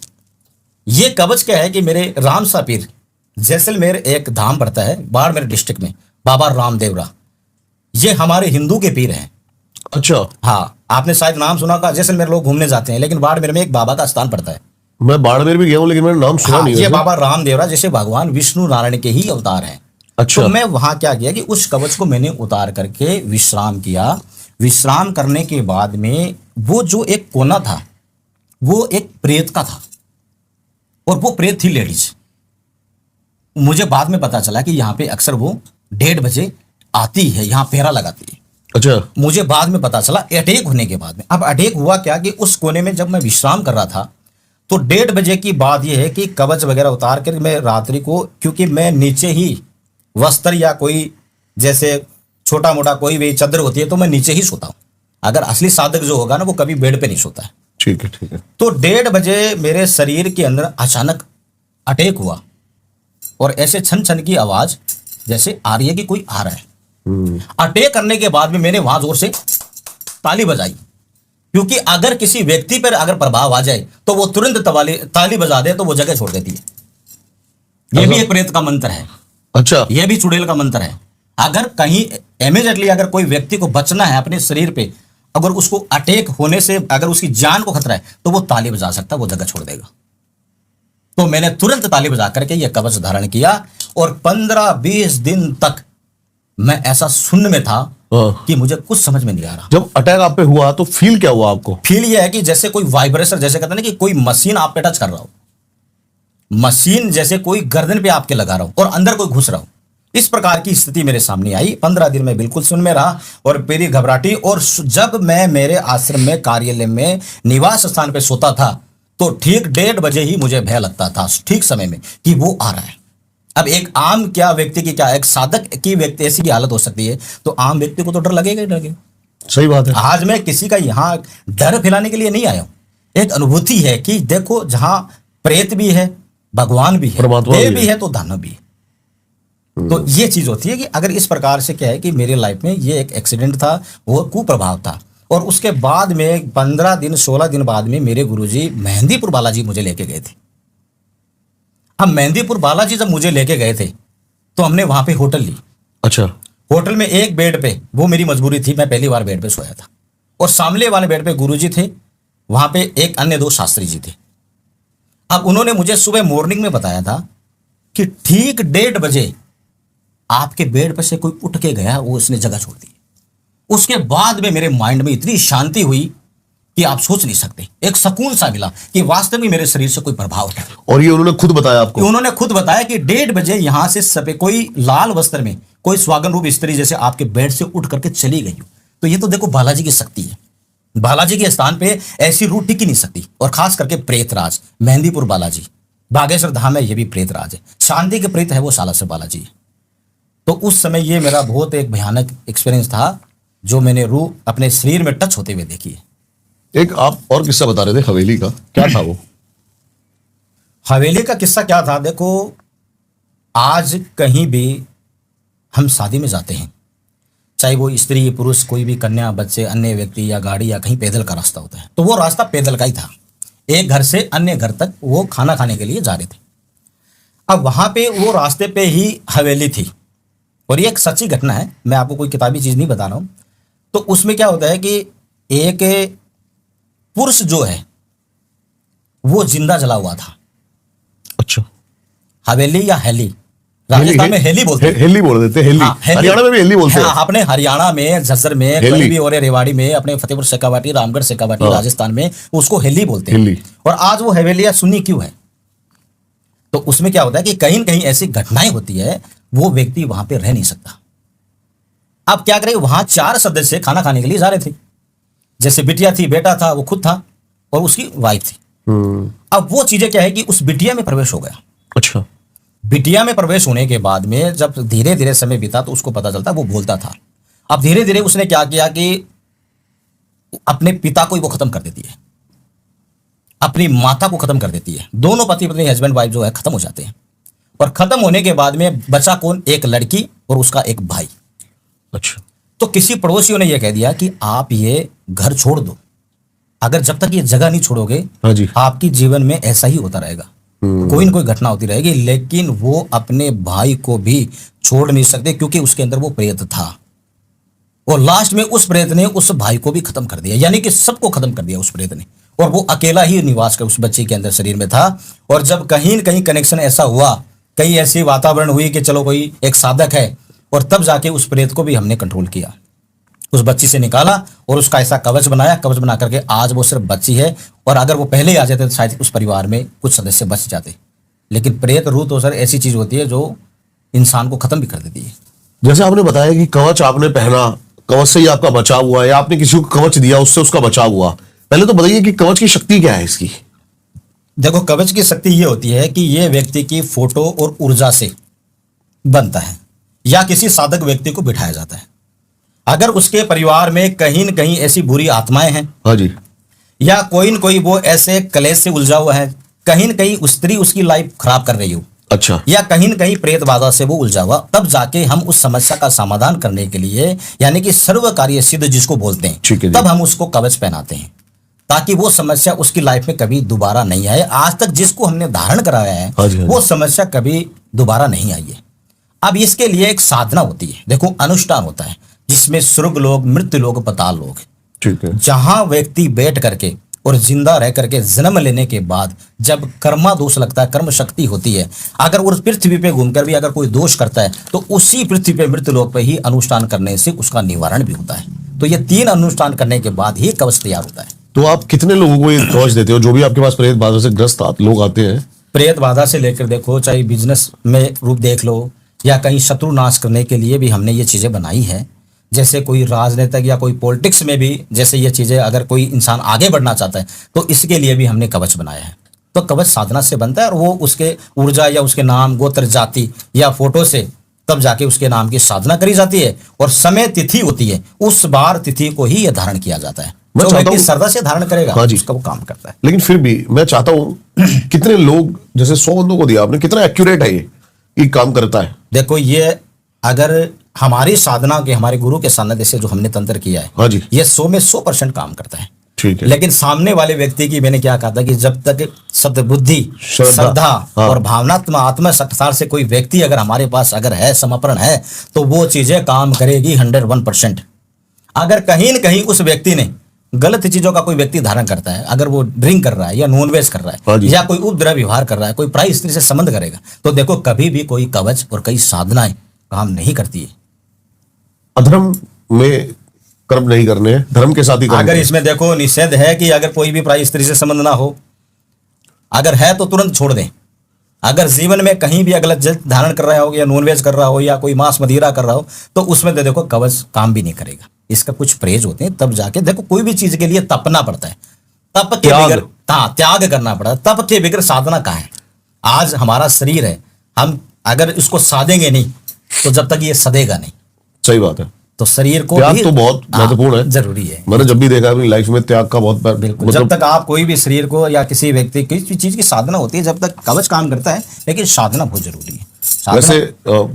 ये कवच क्या है कि मेरे रामसा पीर जैसलमेर एक धाम पड़ता है बाड़मेर डिस्ट्रिक्ट में, बाबा रामदेवरा, ये हमारे हिंदू के पीर हैं। अच्छा। हाँ आपने शायद नाम सुना होगा, जैसलमेर लोग घूमने जाते हैं लेकिन बाड़मेर में एक बाबा का स्थान पड़ता है। मैं बाड़मेर भी गया हूँ लेकिन मैंने नाम सुना हाँ, नहीं ये वैसे। बाबा रामदेवरा जैसे भगवान विष्णु नारायण के ही अवतार हैं। अच्छा। तो मैं वहां क्या किया कि उस कवच को मैंने उतार करके विश्राम किया। विश्राम करने के बाद में वो जो एक कोना था वो एक प्रेत का था और वो प्रेत थी लेडीज। मुझे बाद में पता चला कि यहाँ पे अक्सर वो 1:30 बजे आती है, यहाँ पहरा लगाती है। अच्छा। मुझे बाद में पता चला अटैक होने के बाद में। अब अटैक हुआ क्या कि उस कोने में जब मैं विश्राम कर रहा था तो 1:30 बजे की बात यह है कि कवच वगैरह उतार कर मैं रात्रि को, क्योंकि मैं नीचे ही वस्त्र या कोई जैसे छोटा मोटा कोई भी चादर होती है तो मैं नीचे ही सोता हूँ। अगर असली साधक जो होगा ना वो कभी बेड पे नहीं सोता है। ठीक है ठीक है। तो 1:30 बजे मेरे शरीर के अंदर अचानक अटैक हुआ और ऐसे छन छन की आवाज जैसे आ रही है कि कोई आ रहा है। अटैक करने के बाद में मैंने वहां जोर से ताली बजाई, क्योंकि अगर किसी व्यक्ति पर अगर प्रभाव आ जाए तो वो तुरंत ताली बजा दे तो वो जगह छोड़ देती है। ये भी एक प्रेत का मंत्र है, अच्छा। ये भी चुड़ैल का मंत्र है। अगर कहीं इमीडिएटली अगर कोई व्यक्ति को बचना है अपने शरीर पे, अगर उसको अटैक होने से अगर उसकी जान को खतरा है तो वो ताली बजा सकता है, वो जगह छोड़ देगा। तो मैंने तुरंत ताली बजा करके ये कवच धारण किया और 15-20 दिन तक मैं ऐसा शून्य में था हाँ। कि मुझे कुछ समझ में नहीं आ रहा। जब अटैक आप पे हुआ तो फील क्या हुआ आपको? फील ये है कि जैसे कोई वाइब्रेशन, जैसे कहते हैं ना कि कोई मशीन आप पे टच कर रहा हो, मशीन जैसे कोई गर्दन पे आपके लगा रहा हो और अंदर कोई घुस रहा हो, इस प्रकार की स्थिति मेरे सामने आई। 15 दिन में बिल्कुल सुन में रहा और मेरी घबराहटी। और जब मैं मेरे आश्रम में कार्यालय में निवास स्थान पे सोता था तो ठीक 1:30 बजे ही मुझे भय लगता था ठीक समय में कि वो आ रहा है। अब एक आम क्या व्यक्ति की क्या, एक साधक की व्यक्ति ऐसी की हालत हो सकती है तो आम व्यक्ति को तो डर लगेगा ही लगेगा। सही बात है। आज मैं किसी का यहाँ डर फैलाने के लिए नहीं आया हूं, एक अनुभूति है कि देखो जहां प्रेत भी है, भगवान भी है, परमात्मा देव भी भी है। है तो दानव भी है। तो ये चीज होती है कि अगर इस प्रकार से क्या है कि मेरी लाइफ में ये एक एक्सीडेंट था, वो कुप्रभाव था, और उसके बाद में 15 दिन 16 दिन बाद में मेरे गुरुजी मेहंदीपुर बालाजी मुझे लेके गए थे। अब मेहंदीपुर बालाजी जब मुझे लेके गए थे तो हमने वहां पे होटल ली। अच्छा। होटल में एक बेड पे, वो मेरी मजबूरी थी, मैं पहली बार बेड पे सोया था, और सामने वाले बेड पे गुरुजी थे, वहां पे एक अन्य 2 शास्त्री जी थे। अब उन्होंने मुझे सुबह मॉर्निंग में बताया था कि ठीक 1:30 बजे आपके बेड पर से कोई उठ के गया, वो उसने जगह छोड़ दी। उसके बाद में मेरे माइंड में इतनी शांति हुई कि आप सोच नहीं सकते, एक सुकून सा मिला कि वास्तव में मेरे शरीर से कोई प्रभाव था। और ये उन्होंने खुद बताया आपको? उन्होंने खुद बताया कि 1:30 बजे यहां से सपे कोई लाल वस्त्र में कोई स्वागन रूप स्त्री जैसे आपके बेड से उठ करके चली गई हो। तो ये तो देखो बालाजी की शक्ति है। बालाजी के स्थान पे ऐसी रूह टिक ही नहीं सकती, और खास करके प्रेतराज मेहंदीपुर बालाजी, बागेश्वर धाम है, ये भी प्रेतराज है। शांति के प्रेत है वो सालासर बालाजी है। तो उस समय ये मेरा बहुत एक भयानक एक्सपीरियंस था, जो मैंने रूह अपने शरीर में टच होते हुए देखी है। एक आप और किस्सा बता रहे थे हवेली का, क्या था वो? हवेली का किस्सा क्या था? देखो, आज कहीं भी हम शादी में जाते हैं, चाहे वो स्त्री पुरुष कोई भी कन्या बच्चे अन्य व्यक्ति या गाड़ी या कहीं पैदल का रास्ता होता है, तो वो रास्ता पैदल का ही था। एक घर से अन्य घर तक वो खाना खाने के लिए जा रहे थे। अब वहां पे वो रास्ते पे ही हवेली थी, और ये एक सच्ची घटना है, मैं आपको कोई किताबी चीज नहीं बता रहा हूं। तो उसमें क्या होता है कि एक पुरुष जो है वो जिंदा जला हुआ था। अच्छा। हवेली या हेली, राजस्थान में हेली बोलते हैं। हेली बोल देते हैं, हेली। हाँ, हेली। हरियाणा में भी हेली बोलते हैं। हाँ, अपने हरियाणा में झज्जर में कहीं भी, और रेवाड़ी में, अपने फतेहपुर शेखावाटी रामगढ़ शेखावाटी राजस्थान में उसको हेली बोलते हैं। हेली। और आज वो हवेलियां सुनी क्यों है? तो उसमें क्या होता है कि कहीं न कहीं ऐसी घटनाएं होती है, वो व्यक्ति वहां पे रह नहीं सकता। अब क्या करें, वहां 4 सदस्य खाना खाने के लिए जा रहे थे, जैसे बिटिया थी, बेटा था, वो खुद था और उसकी वाइफ थी। अब वो चीजें क्या है कि उस बिटिया में प्रवेश हो गया। अच्छा। बिटिया में प्रवेश होने के बाद में जब धीरे धीरे समय बीता तो उसको पता चलता वो बोलता था। अब धीरे धीरे उसने क्या किया कि अपने पिता को ही वो खत्म कर देती है, अपनी माता को खत्म कर देती है। दोनों पति पत्नी हस्बैंड वाइफ जो है खत्म हो जाते हैं, और खत्म होने के बाद में बचा कौन? एक लड़की और उसका एक भाई। अच्छा। तो किसी पड़ोसियों ने यह कह दिया कि आप ये घर छोड़ दो, अगर जब तक ये जगह नहीं छोड़ोगे, हाँ जी, आपकी जीवन में ऐसा ही होता रहेगा, कोई ना कोई घटना होती रहेगी। लेकिन वो अपने भाई को भी छोड़ नहीं सकते, क्योंकि उसके अंदर वो प्रेत था, और लास्ट में उस प्रेत ने उस भाई को भी खत्म कर दिया, यानी कि सबको खत्म कर दिया उस प्रेत ने। और वो अकेला ही निवास कर उस बच्चे के अंदर शरीर में था। और जब कहीं न कहीं कनेक्शन ऐसा हुआ, कहीं ऐसी वातावरण हुई कि चलो कोई एक साधक है, और तब जाके उस प्रेत को भी हमने कंट्रोल किया, उस बच्ची से निकाला और उसका ऐसा कवच बनाया। कवच बना करके आज वो सिर्फ बच्ची है, और अगर वो पहले ही आ जाते तो शायद उस परिवार में कुछ सदस्य बच जाते। लेकिन प्रेत रूह तो सर ऐसी चीज होती है जो इंसान को खत्म भी कर देती है। जैसे आपने बताया कि कवच आपने पहना, कवच से ही आपका बचाव हुआ, या आपने किसी को कवच दिया उससे उसका बचाव हुआ। पहले तो बताइए कि कवच की शक्ति क्या है इसकी? देखो, कवच की शक्ति ये होती है कि ये व्यक्ति की फोटो और ऊर्जा से बनता है, या किसी साधक व्यक्ति को बिठाया जाता है। अगर उसके परिवार में कहीं न कहीं ऐसी बुरी आत्माएं हैं, हाँ जी, या कोई न कोई वो ऐसे कलेश से उलझा हुआ है, कहीं न कहीं उस स्त्री उसकी लाइफ खराब कर रही हो, अच्छा, या कहीं न कहीं प्रेत बाधा से वो उलझा हुआ, तब जाके हम उस समस्या का समाधान करने के लिए, यानी कि सर्व कार्य सिद्ध जिसको बोलते हैं, ठीक है जी। तब हम उसको कवच पहनाते हैं, ताकि वो समस्या उसकी लाइफ में कभी दोबारा नहीं आए। आज तक जिसको हमने धारण कराया है, हाँ जी, हाँ जी। वो समस्या कभी दोबारा नहीं आई है। अब इसके लिए एक साधना होती है, देखो अनुष्ठान होता है, जिसमें स्वर्ग लोग, मृत्यु लोग, पाताल लोग, ठीक है, जहां व्यक्ति बैठ करके और जिंदा रह करके जन्म लेने के बाद जब कर्मा दोष लगता है, कर्म शक्ति होती है, अगर वो पृथ्वी पे घूमकर भी अगर कोई दोष करता है तो उसी पृथ्वी पे मृत्यु लोक पे ही अनुष्ठान करने से उसका निवारण भी होता है। तो ये 3 अनुष्ठान करने के बाद ही कवच तैयार होता है। तो आप कितने लोगों को ये कवच देते हो, जो भी आपके पास प्रेत बाधा से ग्रस्त लोग आते हैं? प्रेत बाधा से लेकर देखो, चाहे बिजनेस में रूप देख लो, या कहीं शत्रु नाश करने के लिए भी हमने ये चीजें बनाई है। जैसे कोई राजनीतिक या कोई पॉलिटिक्स में भी जैसे ये चीजें, अगर कोई इंसान आगे बढ़ना चाहता है तो इसके लिए भी हमने कवच बनाया है। तो कवच साधना से बनता है, और वो उसके ऊर्जा या उसके नाम, गोत्र, जाति या फोटो से तब जाके उसके नाम की साधना करी जाती है, और समय तिथि होती है, उस बार तिथि को ही यह धारण किया जाता है। मैं जो चाहता व्यक्ति हूं- श्रद्धा से धारण करेगा, हाँ जी। उसका वो काम करता है। लेकिन फिर भी मैं चाहता हूं कितने लोग, जैसे 100 बंदों को दिया आपने, कितना एक्यूरेट है ये? ये काम करता है? देखो, ये अगर हमारी साधना के, हमारे गुरु के सानिध्य से जो हमने तंत्र किया है, हाँ जी, ये 100 में 100% काम करता है। ठीक है। लेकिन सामने वाले व्यक्ति की, मैंने क्या कहा था कि जब तक सद्बुद्धि, श्रद्धा हाँ। और भावनात्मक आत्म संसार से कोई व्यक्ति अगर हमारे पास अगर है, समर्पण है, तो वो चीजें काम करेगी 101%। अगर कहीं न कहीं उस व्यक्ति ने गलत चीजों का कोई व्यक्ति धारण करता है, अगर वो ड्रिंक कर रहा है या नॉनवेज कर रहा हाँ है जी। या कोई उपद्रव व्यवहार कर रहा है, कोई पराई स्त्री से संबंध करेगा, तो देखो कभी भी कोई कवच और कई साधनाएं काम नहीं करती है। अधर्म में कर्म नहीं करने हैं, धर्म के साथ ही कर्म अगर करने हैं। इसमें देखो निषेध है कि अगर कोई भी पराई स्त्री से संबंध ना हो, अगर है तो तुरंत छोड़ दें। अगर जीवन में कहीं भी गलत जल धारण कर रहा हो या नॉनवेज कर रहा हो या कोई मांस मदिरा कर रहा हो, तो उसमें तो देखो कवच काम भी नहीं करेगा। इसका कुछ परहेज होते हैं, तब जाके देखो कोई भी चीज के लिए तपना पड़ता है, तप के त्याग। बगैर, हाँ, त्याग करना पड़ा, तप के बगैर साधना कहाँ है। आज हमारा शरीर है, हम अगर इसको साधेंगे नहीं तो जब तक ये सदेगा नहीं। सही बात है। तो शरीर को त्याग भी, तो बहुत हाँ, महत्वपूर्ण है, जरूरी है। मैंने जब भी देखा है अपनी लाइफ में त्याग का बहुत बिल्कुल, जब तक आप कोई भी शरीर को या किसी व्यक्ति किसी चीज की साधना होती है, जब तक कवच काम करता है, लेकिन साधना बहुत जरूरी है। साधना, वैसे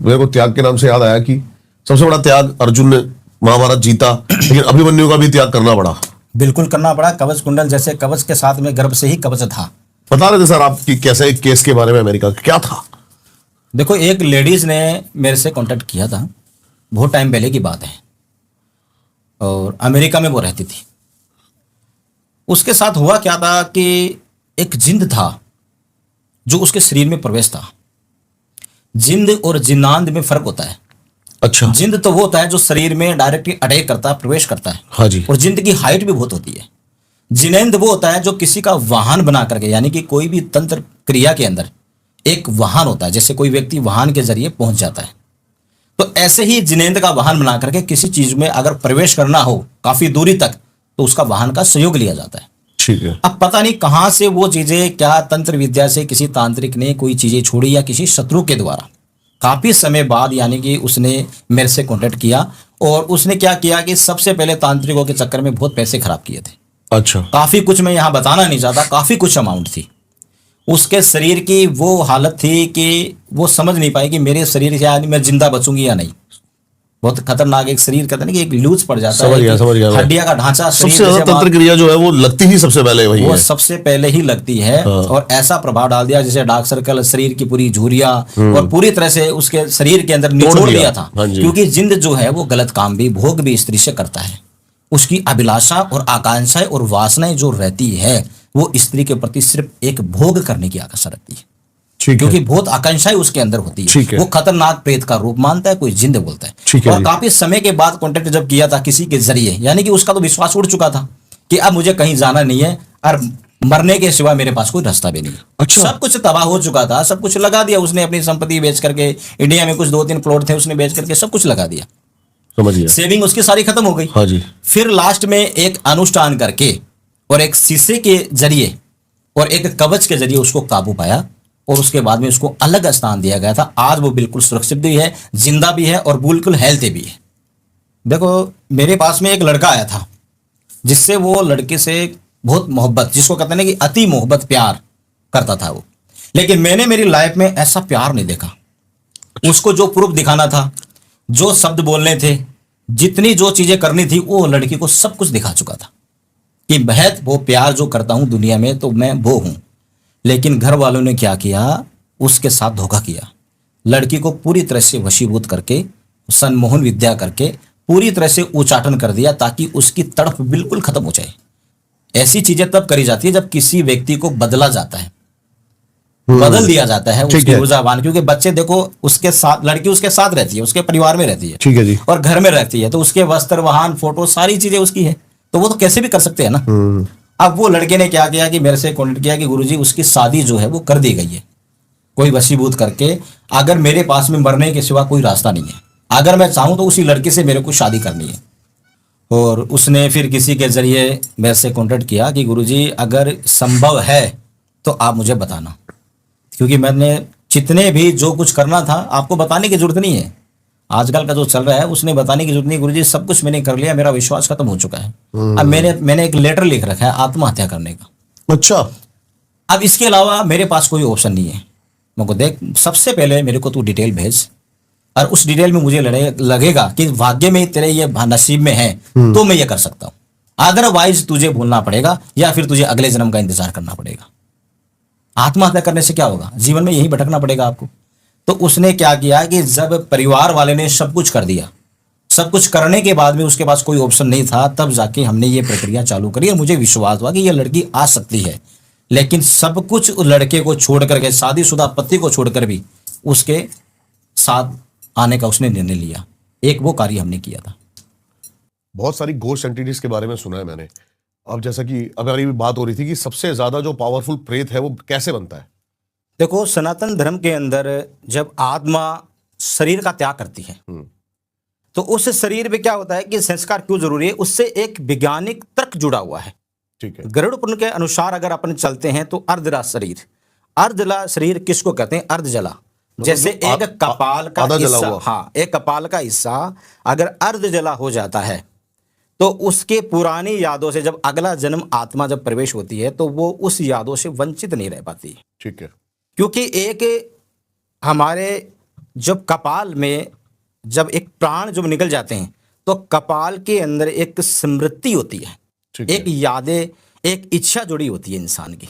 मेरे को त्याग के नाम से याद आया कि सबसे बड़ा त्याग अर्जुन ने महाभारत जीता, लेकिन अभिमन्यु का भी त्याग करना पड़ा। बिल्कुल करना पड़ा। कवच कुंडल जैसे कवच के साथ में गर्भ से ही कवच था। बता रहे थे सर आप कि कैसे एक केस के बारे में, अमेरिका का क्या था? देखो, एक लेडीज ने मेरे से कांटेक्ट किया था, बहुत टाइम पहले की बात है, और अमेरिका में वो रहती थी। उसके साथ हुआ क्या था कि एक जिंद था जो उसके शरीर में प्रवेश था। जिंद और जिन्नांद में फर्क होता है। अच्छा, जिंद तो वो होता है जो शरीर में डायरेक्टली अटैक करता है, प्रवेश करता है, हाँ जी, और जिंद की हाइट भी बहुत होती है। जिनेंद्र वो होता है जो किसी का वाहन बना करके, यानी कि कोई भी तंत्र क्रिया के अंदर एक वाहन होता है, जैसे कोई व्यक्ति वाहन के जरिए पहुंच जाता है, तो ऐसे ही जिनेंद्र का वाहन बना करके किसी चीज में अगर प्रवेश करना हो काफी दूरी तक, तो उसका वाहन का सहयोग लिया जाता है। ठीक है। अब पता नहीं कहां से वो चीजें, क्या तंत्र विद्या से किसी तांत्रिक ने कोई चीजें छोड़ी या किसी शत्रु के द्वारा, काफी समय बाद यानी कि उसने मेरे से कांटेक्ट किया, और उसने क्या किया कि सबसे पहले तांत्रिकों के चक्कर में बहुत पैसे खराब किए थे। अच्छा, काफी कुछ मैं यहाँ बताना नहीं चाहता, काफी कुछ अमाउंट थी। उसके शरीर की वो हालत थी कि वो समझ नहीं पाई कि मेरे शरीर से मैं जिंदा बचूंगी या नहीं। बहुत खतरनाक एक शरीर, कहते हैं ना कि एक लूज पड़ जाता समझ गया, है, समझ गया। हड्डियां का ढांचा शरीर सबसे ज्यादा जैसे तंत्र क्रिया जो है वो लगती ही सबसे पहले वही वो है। सबसे पहले ही लगती है, हाँ। और ऐसा प्रभाव डाल दिया जैसे डार्क सर्कल, शरीर की पूरी झुर्रियां, और पूरी तरह से उसके शरीर के अंदर निचोड़ दिया था। हाँ जी। क्योंकि जिंद जो है वो गलत काम भी, भोग भी स्त्री से करता है। उसकी अभिलाषा और आकांक्षाएं और वासनाएं जो रहती है, वो स्त्री के प्रति सिर्फ एक भोग करने की आकांक्षा रखती है, ठीक है, क्योंकि बहुत आकांक्षाएं उसके अंदर होती ठीक है। है। वो खतरनाक प्रेत का रूप मानता है, कोई जिंद बोलता ठीक है। है और जी। काफी समय के बाद कांटेक्ट जब किया था किसी के जरिए, यानी कि उसका तो विश्वास उड़ चुका था कि अब मुझे कहीं जाना नहीं है, और मरने के सिवा मेरे पास कोई रास्ता भी नहीं है। अच्छा। सब कुछ तबाह हो चुका था, सब कुछ लगा दिया उसने, अपनी संपत्ति बेच करके, इंडिया में कुछ 2-3 प्लॉट थे उसने बेच करके सब कुछ लगा दिया, समझ गया। सेविंग उसकी सारी खत्म हो गई। हाँ जी, फिर लास्ट में एक अनुष्ठान करके और एक शीशे के जरिए और एक कवच के जरिए उसको काबू पाया, और उसके बाद में उसको अलग स्थान दिया गया था। आज वो बिल्कुल सुरक्षित भी है, जिंदा भी है, और बिल्कुल हेल्थी भी है। देखो, मेरे पास में एक लड़का आया था जिससे वो लड़के से बहुत मोहब्बत, जिसको कहते हैं ना कि अति मोहब्बत प्यार करता था वो, लेकिन मैंने मेरी लाइफ में ऐसा प्यार नहीं देखा। उसको जो प्रूफ दिखाना था, जो शब्द बोलने थे, जितनी जो चीजें करनी थी, वो लड़की को सब कुछ दिखा चुका था कि महज वो प्यार जो करता हूं दुनिया में तो मैं वो हूं। लेकिन घर वालों ने क्या किया, उसके साथ धोखा किया। लड़की को पूरी तरह से वशीभूत करके, सम्मोहन विद्या करके पूरी तरह से उच्चाटन कर दिया, ताकि उसकी तड़प बिल्कुल खत्म हो जाए। ऐसी चीजें तब करी जाती है जब किसी व्यक्ति को बदला जाता है, बदल दिया जाता है ठीक उसकी है। ऊर्जावान। क्योंकि बच्चे देखो उसके साथ, लड़की उसके साथ रहती है, उसके परिवार में रहती है, ठीक है जी। और घर में रहती है, तो उसके वस्त्र, वाहन, फोटो, सारी चीजें उसकी है, तो वो तो कैसे भी कर सकते हैं ना। अब वो लड़के ने क्या किया कि मेरे से कॉन्टेक्ट किया कि गुरुजी उसकी शादी जो है वो कर दी गई है, कोई वशीभूत करके। अगर मेरे पास में मरने के सिवा कोई रास्ता नहीं है, अगर मैं चाहूं तो उसी लड़के से मेरे को शादी करनी है। और उसने फिर किसी के जरिए मेरे से कॉन्टेक्ट किया कि गुरुजी अगर संभव है तो आप मुझे बताना, क्योंकि मैंने जितने भी जो कुछ करना था, आपको बताने की जरूरत नहीं है, आजकल का जो चल रहा है उसने बताने की जरूरत नहीं। गुरुजी सब कुछ मैंने कर लिया, मेरा विश्वास खत्म हो चुका है। अब मैंने एक लेटर लिख रखा है आत्महत्या करने का। अच्छा, अब इसके अलावा मेरे पास कोई ऑप्शन नहीं है। मैं को देख, सबसे पहले मेरे को तू डिटेल भेज, और उस डिटेल में मुझे लगेगा कि भाग्य में तेरे ये नसीब में है तो मैं ये कर सकता हूं, अदरवाइज तुझे भूलना पड़ेगा या फिर तुझे अगले जन्म का इंतजार करना पड़ेगा। आत्महत्या करने से क्या होगा, जीवन में यही भटकना पड़ेगा आपको। तो उसने क्या किया कि जब परिवार वाले ने सब कुछ कर दिया, सब कुछ करने के बाद में उसके पास कोई ऑप्शन नहीं था, तब जाके हमने ये प्रक्रिया चालू करी और मुझे विश्वास हुआ कि ये लड़की आ सकती है। लेकिन सब कुछ उस लड़के को छोड़ करके, शादीशुदा पति को छोड़कर भी उसके साथ आने का उसने निर्णय लिया। एक वो कार्य हमने किया था। बहुत सारी घोस्ट एंटिटीज के बारे में सुना है मैंने। अब जैसा कि हमारी बात हो रही थी कि सबसे ज्यादा जो पावरफुल प्रेत है वो कैसे बनता है? देखो, सनातन धर्म के अंदर जब आत्मा शरीर का त्याग करती है तो उस शरीर में क्या होता है कि संस्कार क्यों जरूरी है, उससे एक वैज्ञानिक तर्क जुड़ा हुआ है। ठीक है। गरुड़ पुराण के अनुसार अगर अपन चलते हैं तो अर्धजला शरीर, अर्धजला शरीर किसको कहते हैं? अर्धजला, जैसे एक कपाल का हिस्सा, हाँ, एक कपाल का हिस्सा अगर अर्धजला हो जाता है तो उसके पुरानी यादों से जब अगला जन्म आत्मा जब प्रवेश होती है तो वो उस यादों से वंचित नहीं रह पाती। ठीक है। क्योंकि एक हमारे जब कपाल में जब एक प्राण जब निकल जाते हैं तो कपाल के अंदर एक स्मृति होती है, एक यादें, एक इच्छा जुड़ी होती है इंसान की।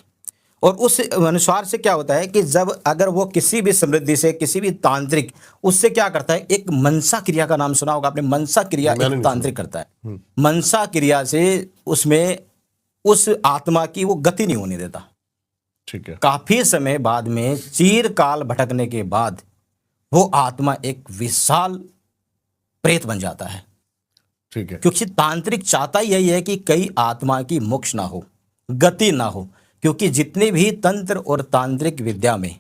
और उस अनुसार से क्या होता है कि जब अगर वो किसी भी समृद्धि से, किसी भी तांत्रिक उससे क्या करता है, एक मनसा क्रिया का नाम सुना होगा आपने, मनसा क्रिया एक तांत्रिक करता है। मनसा क्रिया से उसमें उस आत्मा की वो गति नहीं होने देता। ठीक है। काफी समय बाद में चीरकाल भटकने के बाद वो आत्मा एक विशाल प्रेत बन जाता है। ठीक है। क्योंकि तांत्रिक चाहता यही है कि कई आत्मा की मोक्ष ना हो, गति ना हो। क्योंकि जितने भी तंत्र और तांत्रिक विद्या में,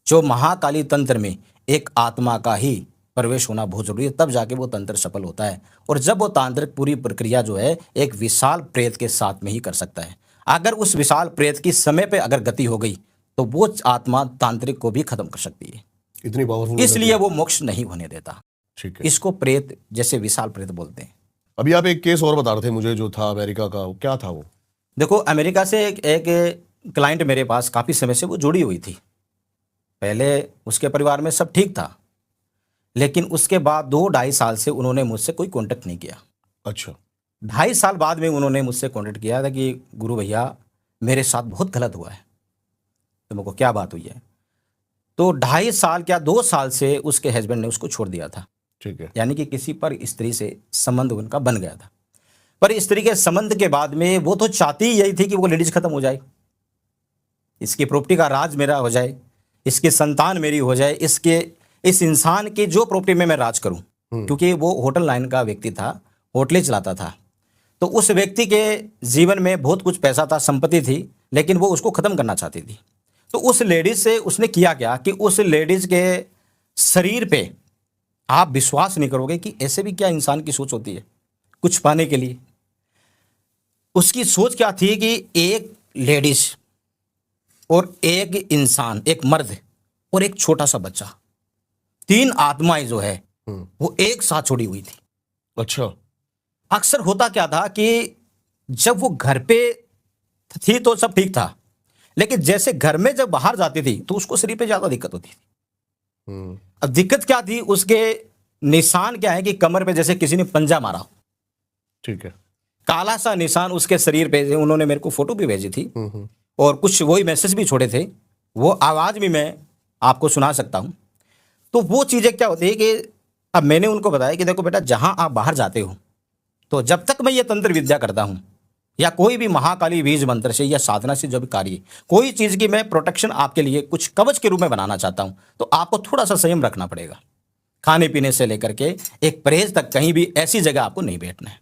जो महाकाली तंत्र में एक आत्मा का ही प्रवेश होना बहुत जरूरी है, तब जाके वो तंत्र सफल होता है। और जब वो तांत्रिक पूरी प्रक्रिया जो है एक विशाल प्रेत के साथ में ही कर सकता है। अगर उस विशाल प्रेत की समय पे अगर गति हो गई तो वो आत्मा तांत्रिक को भी खत्म कर सकती है। इतनी पावरफुल, इसलिए वो मोक्ष नहीं होने देता। ठीक है। इसको प्रेत, जैसे विशाल प्रेत बोलते हैं। अभी आप एक केस और बता रहे थे मुझे जो था अमेरिका का, क्या था वो? देखो, अमेरिका से एक क्लाइंट मेरे पास काफ़ी समय से वो जुड़ी हुई थी। पहले उसके परिवार में सब ठीक था, लेकिन उसके बाद 2-2.5 साल से उन्होंने मुझसे कोई कांटेक्ट नहीं किया। अच्छा। 2.5 साल बाद में उन्होंने मुझसे कांटेक्ट किया था कि गुरु भैया मेरे साथ बहुत गलत हुआ है। तो मेरे को क्या बात हुई है? तो 2.5 साल क्या 2 साल से उसके हस्बैंड ने उसको छोड़ दिया था। ठीक है। यानी कि किसी पर स्त्री से संबंध उनका बन गया था। पर स्त्री के संबंध के बाद में वो तो चाहती ही यही थी कि वो लेडीज खत्म हो जाए, इसकी प्रॉपर्टी का राज मेरा हो जाए, इसकी संतान मेरी हो जाए, इस इंसान की जो प्रॉपर्टी में मैं राज करूं। क्योंकि वो होटल लाइन का व्यक्ति था, होटलें चलाता था। तो उस व्यक्ति के जीवन में बहुत कुछ पैसा था, संपत्ति थी, लेकिन वो उसको खत्म करना चाहती थी। तो उस लेडीज से उसने किया क्या कि उस लेडीज के शरीर पे, आप विश्वास नहीं करोगे कि ऐसे भी क्या इंसान की सोच होती है कुछ पाने के लिए। उसकी सोच क्या थी कि एक लेडीज और एक इंसान, एक मर्द और एक छोटा सा बच्चा, 3 आत्माएं जो है वो एक साथ छोड़ी हुई थी। अच्छा। अक्सर होता क्या था कि जब वो घर पे थी तो सब ठीक था, लेकिन जैसे घर में जब बाहर जाती थी तो उसको शरीर पे ज्यादा दिक्कत होती थी। अब दिक्कत क्या थी, उसके निशान क्या है कि कमर पे जैसे किसी ने पंजा मारा हो। ठीक है। काला सा निशान उसके शरीर पे। उन्होंने मेरे को फोटो भी भेजी थी और कुछ वही मैसेज भी छोड़े थे, वो आवाज भी मैं आपको सुना सकता हूं। तो वो चीजें क्या होती है कि अब मैंने उनको बताया कि देखो बेटा, जहां आप बाहर जाते हो तो जब तक मैं ये तंत्र विद्या करता हूं या कोई भी महाकाली बीज मंत्र से या साधना से जो भी कार्य, कोई चीज की मैं प्रोटेक्शन आपके लिए कुछ कवच के रूप में बनाना चाहता हूं, तो आपको थोड़ा सा संयम रखना पड़ेगा। खाने पीने से लेकर के एक परहेज तक, कहीं भी ऐसी जगह आपको नहीं बैठना है।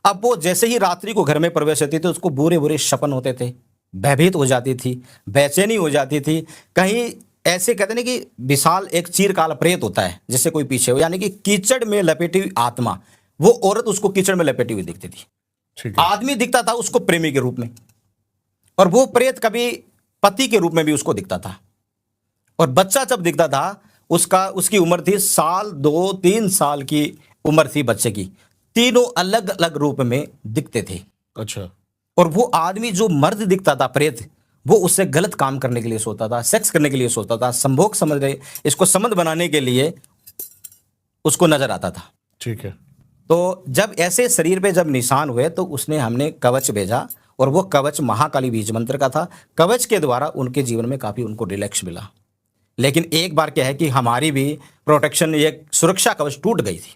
अब वो जैसे ही रात्रि को घर में प्रवेश होती थी उसको बुरे बुरे सपन होते थे, भयभीत हो जाती थी, बेचैनी हो जाती थी। कहीं ऐसे कहते हैं कि विशाल एक चीरकाल प्रेत होता है जैसे कोई पीछे हो, यानी कि कीचड़ में लपेटी हुई आत्मा, वो औरत उसको कीचड़ में लपेटी हुई दिखती थी। आदमी दिखता था उसको प्रेमी के रूप में, और वो प्रेत कभी पति के रूप में भी उसको दिखता था। और बच्चा जब दिखता था उसकी उम्र थी 1, 2, 3 साल की उम्र थी बच्चे की। तीनों अलग अलग रूप में दिखते थे। अच्छा। और वो आदमी जो मर्द दिखता था प्रेत, वो उससे गलत काम करने के लिए सोचता था, सेक्स करने के लिए सोचता था, संभोग समझ रहे इसको संबंध बनाने के लिए उसको नजर आता था। ठीक है। तो जब ऐसे शरीर पे जब निशान हुए तो उसने हमने कवच भेजा, और वो कवच महाकाली बीज मंत्र का था। कवच के द्वारा उनके जीवन में काफ़ी उनको रिलैक्स मिला। लेकिन एक बार क्या है कि हमारी भी प्रोटेक्शन, ये सुरक्षा कवच टूट गई थी।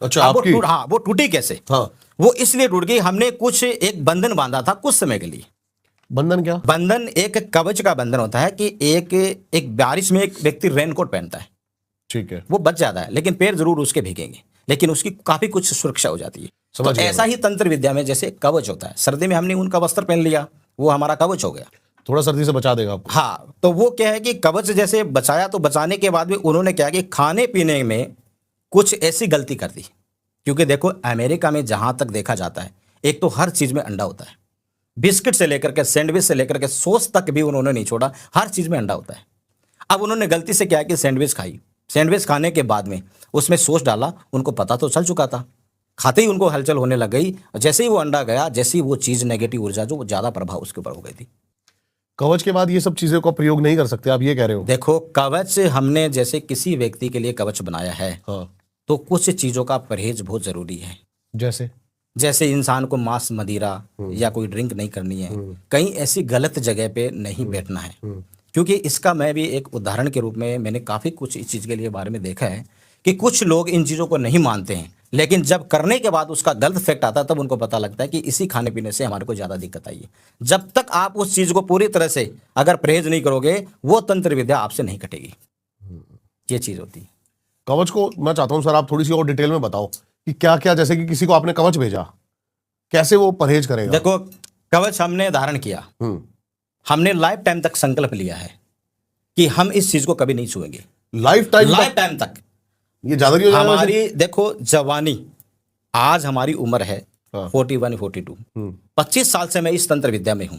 अच्छा, अब आपकी? वो टूटी कैसे? हाँ। वो इसलिए टूट गई, हमने कुछ एक बंधन बांधा था कुछ समय के लिए। बंधन क्या? बंधन एक कवच का बंधन होता है कि एक बारिश में एक व्यक्ति रेनकोट पहनता है, ठीक है। वो बच जाता है लेकिन पैर जरूर उसके भीगेंगे, लेकिन उसकी काफी कुछ सुरक्षा हो जाती है। तो समझ गया ऐसा ही तंत्र विद्या में जैसे कवच होता है, सर्दी में हमने उनका वस्त्र पहन लिया, वो हमारा कवच हो गया। थोड़ा सर्दी से बचा देगा आपको। हाँ, तो वो क्या है कि कवच जैसे बचाया, तो बचाने के बाद भी उन्होंने क्या कि खाने पीने में कुछ ऐसी गलती कर दी। क्योंकि देखो अमेरिका में जहां तक देखा जाता है, एक तो हर चीज में अंडा होता है, बिस्किट से लेकर के सैंडविच से लेकर के सॉस तक भी उन्होंने नहीं छोड़ा, हर चीज में अंडा होता है। अब उन्होंने गलती से क्या कि सैंडविच खाई, सैंडविच खाने के बाद में उसमें सॉस डाला, उनको पता तो चल चुका था, खाते ही उनको हलचल होने लग गई। जैसे ही वो अंडा गया, जैसे ही वो चीज नेगेटिव ऊर्जा जो ज्यादा प्रभाव उसके ऊपर हो गई थी। कवच के बाद ये सब चीजों का प्रयोग नहीं कर सकते, आप ये कह रहे हो? देखो कवच हमने जैसे किसी व्यक्ति के लिए कवच बनाया है, हाँ। तो कुछ चीजों का परहेज बहुत जरूरी है। जैसे इंसान को मांस मदिरा या कोई ड्रिंक नहीं करनी है, कहीं ऐसी गलत जगह पे नहीं बैठना है। क्योंकि इसका मैं भी एक उदाहरण के रूप में मैंने काफ़ी कुछ इस चीज़ के लिए बारे में देखा है कि कुछ लोग इन चीज़ों को नहीं मानते हैं, लेकिन जब करने के बाद उसका गलत इफेक्ट आता है तब उनको पता लगता है कि इसी खाने पीने से हमारे को ज़्यादा दिक्कत आई है। जब तक आप उस चीज़ को पूरी तरह से अगर परहेज नहीं करोगे, वो तंत्र विद्या आपसे नहीं कटेगी। ये चीज़ होती है। कवच को मैं चाहता हूं सर आप थोड़ी सी और डिटेल में बताओ कि क्या क्या, जैसे कि किसी को आपने कवच भेजा, कैसे वो परहेज करेगा? देखो कवच हमने धारण किया, हमने लाइफ टाइम तक संकल्प लिया है कि हम इस चीज को कभी नहीं छुएंगे। लाइफ टाइम तक। ये ज्यादा नहीं हो जाएगा? हमारी देखो जवानी, आज हमारी उम्र है 41 42, 25 साल से मैं इस तंत्र विद्या में हूं।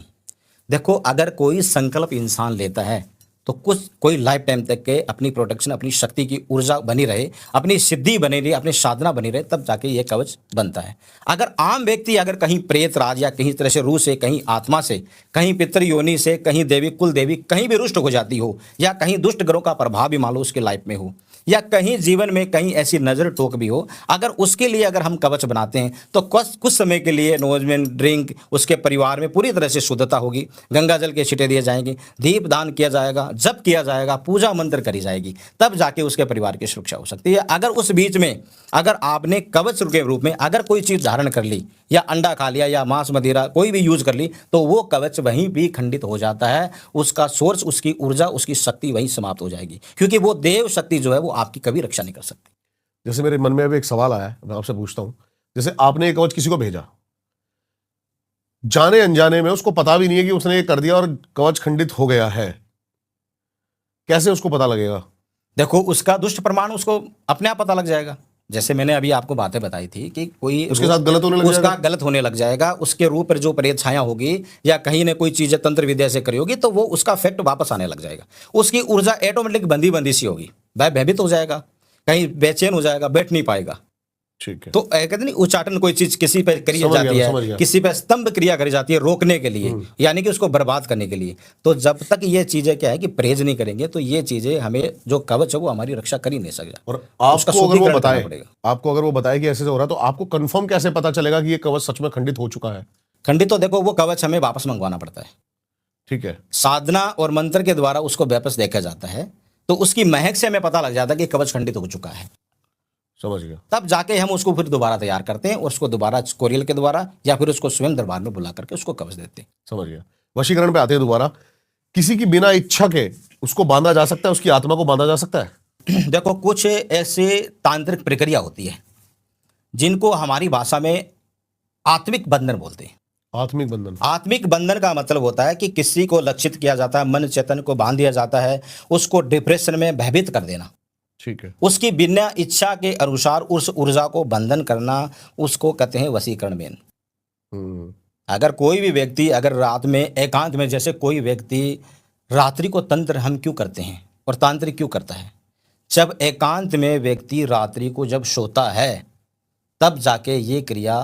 देखो अगर कोई संकल्प इंसान लेता है तो कोई लाइफ टाइम तक के अपनी प्रोटेक्शन, अपनी शक्ति की ऊर्जा बनी रहे, अपनी सिद्धि बनी रहे, अपनी साधना बनी रहे, तब जाके ये कवच बनता है। अगर आम व्यक्ति अगर कहीं प्रेत राज या कहीं तरह से रूह से, कहीं आत्मा से, कहीं पितृ योनि से, कहीं देवी कुल देवी कहीं भी रुष्ट हो जाती हो, या कहीं दुष्ट ग्रहों का प्रभाव भी मान लो उसके लाइफ में हो, या कहीं जीवन में कहीं ऐसी नजर टोक भी हो, अगर उसके लिए अगर हम कवच बनाते हैं तो कुछ समय के लिए नोजमेन ड्रिंक उसके परिवार में पूरी तरह से शुद्धता होगी, गंगा जल के छींटे दिए जाएंगे, दीप दान किया जाएगा, जप किया जाएगा, पूजा मंत्र करी जाएगी, तब जाके उसके परिवार की सुरक्षा हो सकती है। अगर उस बीच में अगर आपने कवच के रूप में अगर कोई चीज धारण कर ली, या अंडा खा लिया, या मांस मदिरा कोई भी यूज कर ली, तो वो कवच वहीं भी खंडित हो जाता है। उसका सोर्स, उसकी ऊर्जा, उसकी शक्ति वहीं समाप्त हो जाएगी, क्योंकि वो देव शक्ति जो है वो आपकी कभी रक्षा नहीं कर सकती। जैसे मेरे मन में अभी एक सवाल आया है, मैं आपसे पूछता हूं। जैसे आपने एक कवच किसी को भेजा, जाने अनजाने में उसको पता भी नहीं है कि उसने ये कर दिया और कवच खंडित हो गया है, कैसे उसको पता लगेगा? देखो उसका दुष्ट प्रमाण उसको अपने आप पता लग जाएगा। जैसे मैंने अभी आपको बातें बताई थी कि कोई उसके साथ गलत होने लग उसका जाएगा? गलत होने लग जाएगा, उसके रूप पर जो प्रेत छाया होगी, या कहीं ने कोई चीज़ तंत्र विद्या से करी होगी, तो वो उसका इफेक्ट वापस आने लग जाएगा। उसकी ऊर्जा ऑटोमेटिक बंदी बंदी सी होगी, वह भयभीत हो जाएगा, कहीं बेचैन हो जाएगा, बैठ नहीं पाएगा। ठीक है। तो कहते नहीं उच्चाटन, कोई चीज किसी पे करी समझ जाती गया, समझ है, गया। किसी पे स्तंभ क्रिया करी जाती है रोकने के लिए, यानी कि उसको बर्बाद करने के लिए। तो जब तक ये चीजें क्या है कि परहेज नहीं करेंगे, तो ये चीजें हमें जो कवच है वो हमारी रक्षा कर ही नहीं सकता। और आपको अगर वो बताए कि ऐसे से हो रहा है, तो आपको कंफर्म कैसे पता चलेगा कि ये कवच सच में खंडित हो चुका है? खंडित तो देखो वो कवच हमें वापस मंगवाना पड़ता है। ठीक है। साधना और मंत्र के द्वारा उसको वापस देखा जाता है, तो उसकी महक से हमें पता लग जाता है कि कवच खंडित हो चुका है। समझ गया। तब जाके हम उसको फिर दोबारा तैयार करते हैं और उसको दोबारा कोरियल के द्वारा या फिर उसको स्वयं दरबार में बुला करके उसको कवच देते हैं। समझ गया। वशीकरण पे आते हैं दोबारा। किसी की बिना इच्छा के उसको बांधा जा सकता है, उसकी आत्मा को बांधा जा सकता है? देखो कुछ ऐसे तांत्रिक प्रक्रिया होती है जिनको हमारी भाषा में आत्मिक बंधन बोलते हैं। आत्मिक बंधन? आत्मिक बंधन का मतलब होता है कि किसी को लक्षित किया जाता है, मन चेतन को बांध दिया जाता है, उसको डिप्रेशन में भयभीत कर देना। ठीक है। उसकी बिना इच्छा के अनुसार उस ऊर्जा को बंधन करना, उसको कहते हैं वशीकरण में। अगर कोई भी व्यक्ति अगर रात में एकांत में, जैसे कोई व्यक्ति रात्रि को तंत्र हम क्यों करते हैं और तांत्रिक क्यों करता है? जब एकांत में व्यक्ति रात्रि को जब सोता है, तब जाके ये क्रिया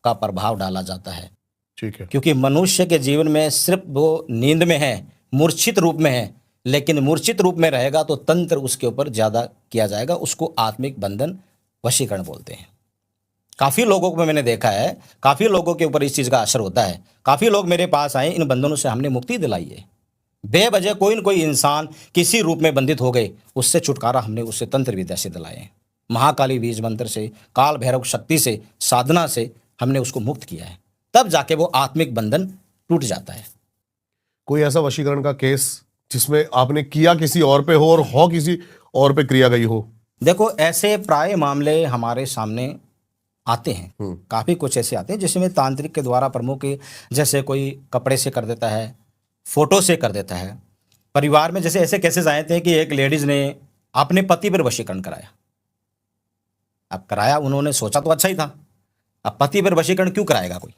का प्रभाव डाला जाता है। ठीक है। क्योंकि मनुष्य के जीवन में सिर्फ वो नींद में है, मूर्छित रूप में है, लेकिन मूर्छित रूप में रहेगा तो तंत्र उसके ऊपर ज़्यादा किया जाएगा, उसको आत्मिक बंधन वशीकरण बोलते हैं। काफ़ी लोगों को मैंने देखा है, काफ़ी लोगों के ऊपर इस चीज़ का असर होता है। काफ़ी लोग मेरे पास आए, इन बंधनों से हमने मुक्ति दिलाई है। बेवजह कोई न कोई इंसान किसी रूप में बंधित हो गए, उससे छुटकारा हमने उससे तंत्र विद्या से दिलाए हैं। महाकाली बीज मंत्र से, काल भैरव शक्ति से, साधना से हमने उसको मुक्त किया है, तब जाके वो आत्मिक बंधन टूट जाता है। कोई ऐसा वशीकरण का केस जिसमें आपने किया किसी और पे हो और हो किसी और पे क्रिया गई हो? देखो, ऐसे प्राय मामले हमारे सामने आते हैं, काफ़ी कुछ ऐसे आते हैं जिसमें तांत्रिक के द्वारा प्रमुख, जैसे कोई कपड़े से कर देता है, फोटो से कर देता है। परिवार में जैसे ऐसे केसेस आए थे कि एक लेडीज ने अपने पति पर वशीकरण कराया। अब कराया, उन्होंने सोचा तो अच्छा ही था। अब पति पर वशीकरण क्यों कराएगा कोई?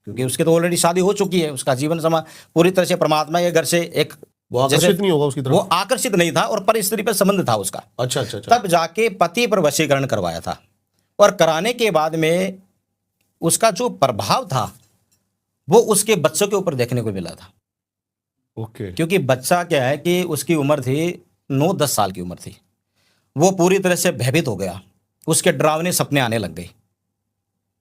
क्योंकि उसकी तो ऑलरेडी शादी हो चुकी है, उसका जीवन समा पूरी तरह से परमात्मा के घर से एक वो आकर्षित नहीं होगा उसकी तरफ? वो आकर्षित नहीं था और पर स्त्री पर संबंध था उसका। अच्छा अच्छा अच्छा। तब जाके पति पर वशीकरण करवाया था, और कराने के बाद में उसका जो प्रभाव था वो उसके बच्चों के ऊपर देखने को मिला था। ओके। क्योंकि बच्चा क्या है कि उसकी उम्र थी 9-10 साल की उम्र थी, वो पूरी तरह से भयभीत हो गया, उसके डरावने सपने आने लग गए।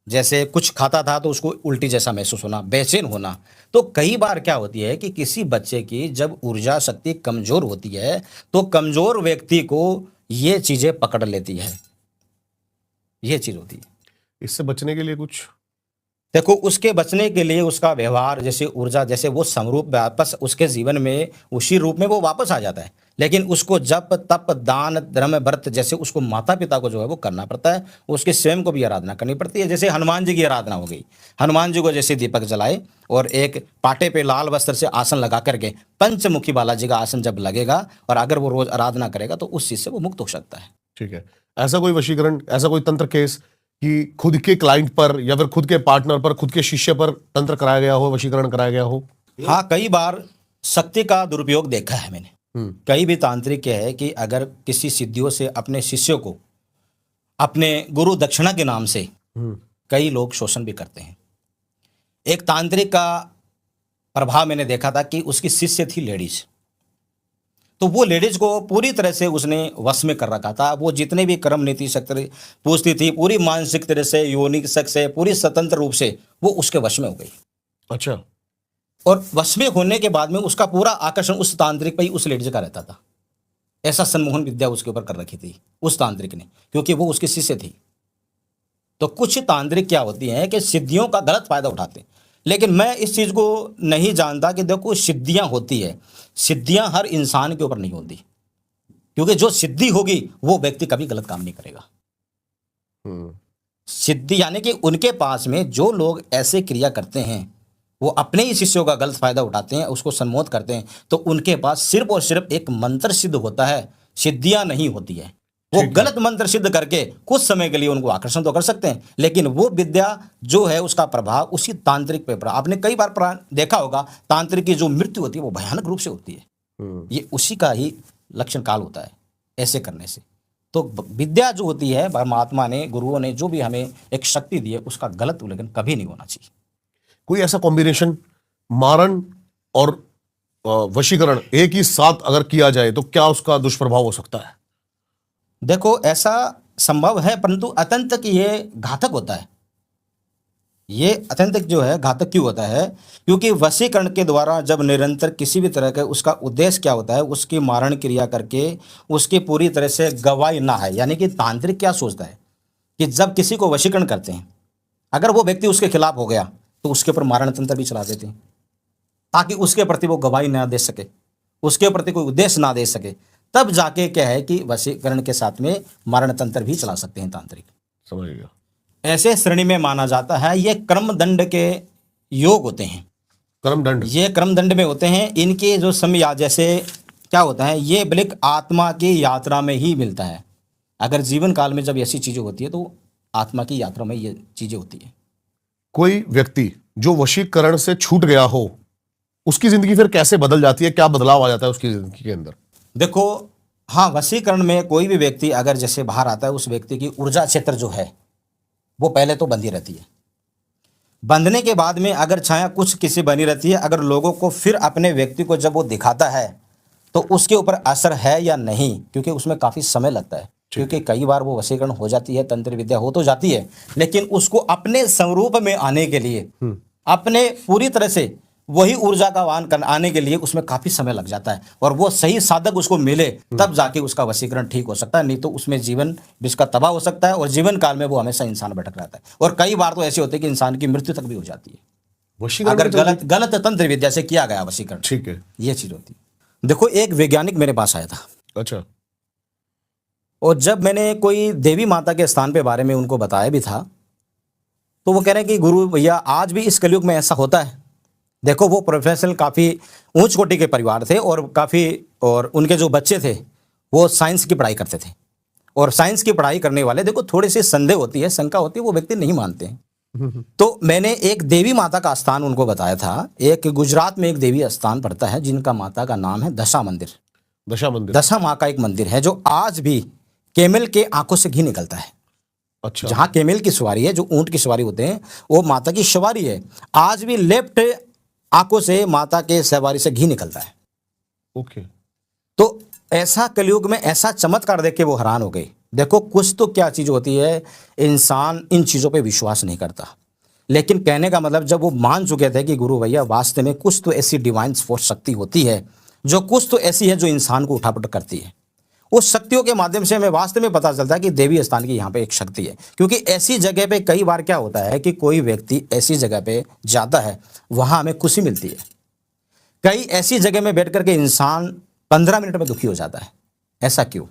जैसे कुछ खाता था तो उसको उल्टी जैसा महसूस होना, बेचैन होना। तो कई बार क्या होती है कि किसी बच्चे की जब ऊर्जा शक्ति कमजोर होती है तो कमजोर व्यक्ति को ये चीजें पकड़ लेती है, ये चीज होती है। इससे बचने के लिए कुछ? देखो, उसके बचने के लिए उसका व्यवहार, जैसे ऊर्जा, जैसे वो समरूप वापस उसके जीवन में उसी रूप में वो वापस आ जाता है। लेकिन उसको जप तप दान धर्म व्रत, जैसे उसको माता पिता को जो है वो करना पड़ता है, उसके स्वयं को भी आराधना करनी पड़ती है। जैसे हनुमान जी की आराधना हो गई, हनुमान जी को जैसे दीपक जलाए और एक पाटे पे लाल वस्त्र से आसन लगा करके, पंचमुखी बालाजी का आसन जब लगेगा और अगर वो रोज आराधना करेगा तो उस चीज से वो मुक्त हो सकता है। ठीक है। ऐसा कोई वशीकरण, ऐसा कोई तंत्र केस कि खुद के क्लाइंट पर या फिर खुद के पार्टनर पर, खुद के शिष्य पर तंत्र कराया गया हो, वशीकरण कराया गया हो? हाँ, कई बार शक्ति का दुरुपयोग देखा है मैंने। कई भी तांत्रिक क्या है कि अगर किसी सिद्धियों से अपने शिष्यों को अपने गुरु दक्षिणा के नाम से कई लोग शोषण भी करते हैं। एक तांत्रिक का प्रभाव मैंने देखा था कि उसकी शिष्य थी लेडीज, तो वो लेडीज को पूरी तरह से उसने वश में कर रखा था। वो जितने भी कर्म नीति शक्ति पूछती थी, पूरी मानसिक तरह से, योनिक शक से, पूरी स्वतंत्र रूप से वो उसके वश में हो गई। अच्छा। और वश में होने के बाद में उसका पूरा आकर्षण उस तांत्रिक पर ही, उस लेडीज का रहता था। ऐसा सम्मोहन विद्या उसके ऊपर कर रखी थी उस तांत्रिक ने, क्योंकि वो उसकी शिष्य थी। तो कुछ तांत्रिक क्या होती हैं कि सिद्धियों का गलत फायदा उठाते हैं। लेकिन मैं इस चीज को नहीं जानता कि देखो, सिद्धियां होती है, सिद्धियां हर इंसान के ऊपर नहीं होती, क्योंकि जो सिद्धि होगी वो व्यक्ति कभी गलत काम नहीं करेगा। सिद्धि यानी कि उनके पास में जो लोग ऐसे क्रिया करते हैं वो अपने ही शिष्यों का गलत फायदा उठाते हैं, उसको सम्मोहित करते हैं, तो उनके पास सिर्फ और सिर्फ एक मंत्र सिद्ध होता है, सिद्धियां नहीं होती है। वो गलत मंत्र सिद्ध करके कुछ समय के लिए उनको आकर्षण तो कर सकते हैं, लेकिन वो विद्या जो है उसका प्रभाव उसी तांत्रिक पे पड़ा। आपने कई बार देखा होगा, तांत्रिक की जो मृत्यु होती है वो भयानक रूप से होती है। ये उसी का ही लक्षण काल होता है ऐसे करने से। तो विद्या जो होती है, परमात्मा ने, गुरुओं ने जो भी हमें एक शक्ति दी है, उसका गलत उल्लेखन कभी नहीं होना चाहिए। कोई ऐसा कॉम्बिनेशन, मारण और वशीकरण एक ही साथ अगर किया जाए तो क्या उसका दुष्प्रभाव हो सकता है? देखो, ऐसा संभव है, परंतु अत्यंत ये घातक होता है। ये अत्यंत जो है घातक क्यों होता है? क्योंकि वशीकरण के द्वारा जब निरंतर किसी भी तरह का, उसका उद्देश्य क्या होता है, उसकी मारण क्रिया करके उसकी पूरी तरह से गवाही ना है। यानी कि तांत्रिक क्या सोचता है कि जब किसी को वशीकरण करते हैं, अगर वो व्यक्ति उसके खिलाफ हो गया तो उसके ऊपर मारण तंत्र भी चला देते हैं, ताकि उसके प्रति वो गवाही ना दे सके, उसके प्रति कोई उद्देश्य ना दे सके। तब जाके क्या है कि वशीकरण के साथ में मारण तंत्र भी चला सकते हैं तांत्रिक। समझ गया। ऐसे श्रेणी में माना जाता है। ये कर्मदंड के योग होते हैं। कर्मदंड? ये कर्मदंड में होते हैं। इनके जो समय जैसे क्या होता है, ये बलिक आत्मा की यात्रा में ही मिलता है। अगर जीवन काल में जब ऐसी चीजें होती है तो आत्मा की यात्रा में ये चीजें होती है। कोई व्यक्ति जो वशीकरण से छूट गया हो, उसकी जिंदगी फिर कैसे बदल जाती है? क्या बदलाव आ जाता है उसकी जिंदगी के अंदर? देखो, हाँ, वशीकरण में कोई भी व्यक्ति अगर जैसे बाहर आता है, उस व्यक्ति की ऊर्जा क्षेत्र जो है वो पहले तो बंधी रहती है। बंधने के बाद में अगर छाया कुछ किसी बनी रहती है, अगर लोगों को फिर अपने व्यक्ति को जब वो दिखाता है तो उसके ऊपर असर है या नहीं, क्योंकि उसमें काफ़ी समय लगता है। क्योंकि कई बार वो वशीकरण हो जाती है, तंत्र विद्या हो तो जाती है, लेकिन उसको अपने स्वरूप में आने के लिए, अपने पूरी तरह से वही ऊर्जा का वाहन कर आने के लिए उसमें काफ़ी समय लग जाता है, और वो सही साधक उसको मिले तब जाके उसका वशीकरण ठीक हो सकता है। नहीं तो उसमें जीवन इसका तबाह हो सकता है, और जीवन काल में वो हमेशा इंसान भटक रहता है। और कई बार तो ऐसे होते हैं कि इंसान की मृत्यु तक भी हो जाती है, वशीकरण अगर में तो- गलत गलत तंत्र विद्या से किया गया वशीकरण। ठीक है। ये चीज़ होती है। देखो, एक वैज्ञानिक मेरे पास आया था, अच्छा। और जब मैंने कोई देवी माता के स्थान पे बारे में उनको बताया भी था, तो वो कह रहे हैं कि गुरु भैया आज भी इस कलयुग में ऐसा होता है। देखो, वो प्रोफेशनल काफ़ी ऊंच कोटि के परिवार थे, और उनके जो बच्चे थे वो साइंस की पढ़ाई करते थे, और साइंस की पढ़ाई करने वाले, देखो थोड़ी सी संदेह होती है, शंका होती है, वो व्यक्ति नहीं मानते हैं। तो मैंने एक देवी माता का स्थान उनको बताया था। एक गुजरात में एक देवी स्थान पड़ता है जिनका माता का नाम है दशा मंदिर। दशा मंदिर। दशा माँ का एक मंदिर है जो आज भी कैमल के आंखों से घी निकलता है। अच्छा। जहाँ कैमल की सवारी है, जो ऊंट की सवारी होते हैं, वो माता की सवारी है। आज भी लेफ्ट आंखों से माता के सवारी से घी निकलता है। ओके। तो ऐसा कलयुग में ऐसा चमत्कार देख के वो हैरान हो गए। देखो, कुछ तो क्या चीज़ होती है, इंसान इन चीज़ों पे विश्वास नहीं करता, लेकिन कहने का मतलब जब वो मान चुके थे कि गुरु भैया वास्तव में कुछ तो ऐसी डिवाइन फोर्स शक्ति होती है, जो कुछ तो ऐसी है जो इंसान को उठापट करती है, उस शक्तियों के माध्यम से हमें वास्तव में पता चलता है कि देवी स्थान की यहाँ पे एक शक्ति है। क्योंकि ऐसी जगह पे कई बार क्या होता है कि कोई व्यक्ति ऐसी जगह पे जाता है, वहाँ हमें खुशी मिलती है। कई ऐसी जगह में बैठ करके इंसान 15 मिनट में दुखी हो जाता है। ऐसा क्यों?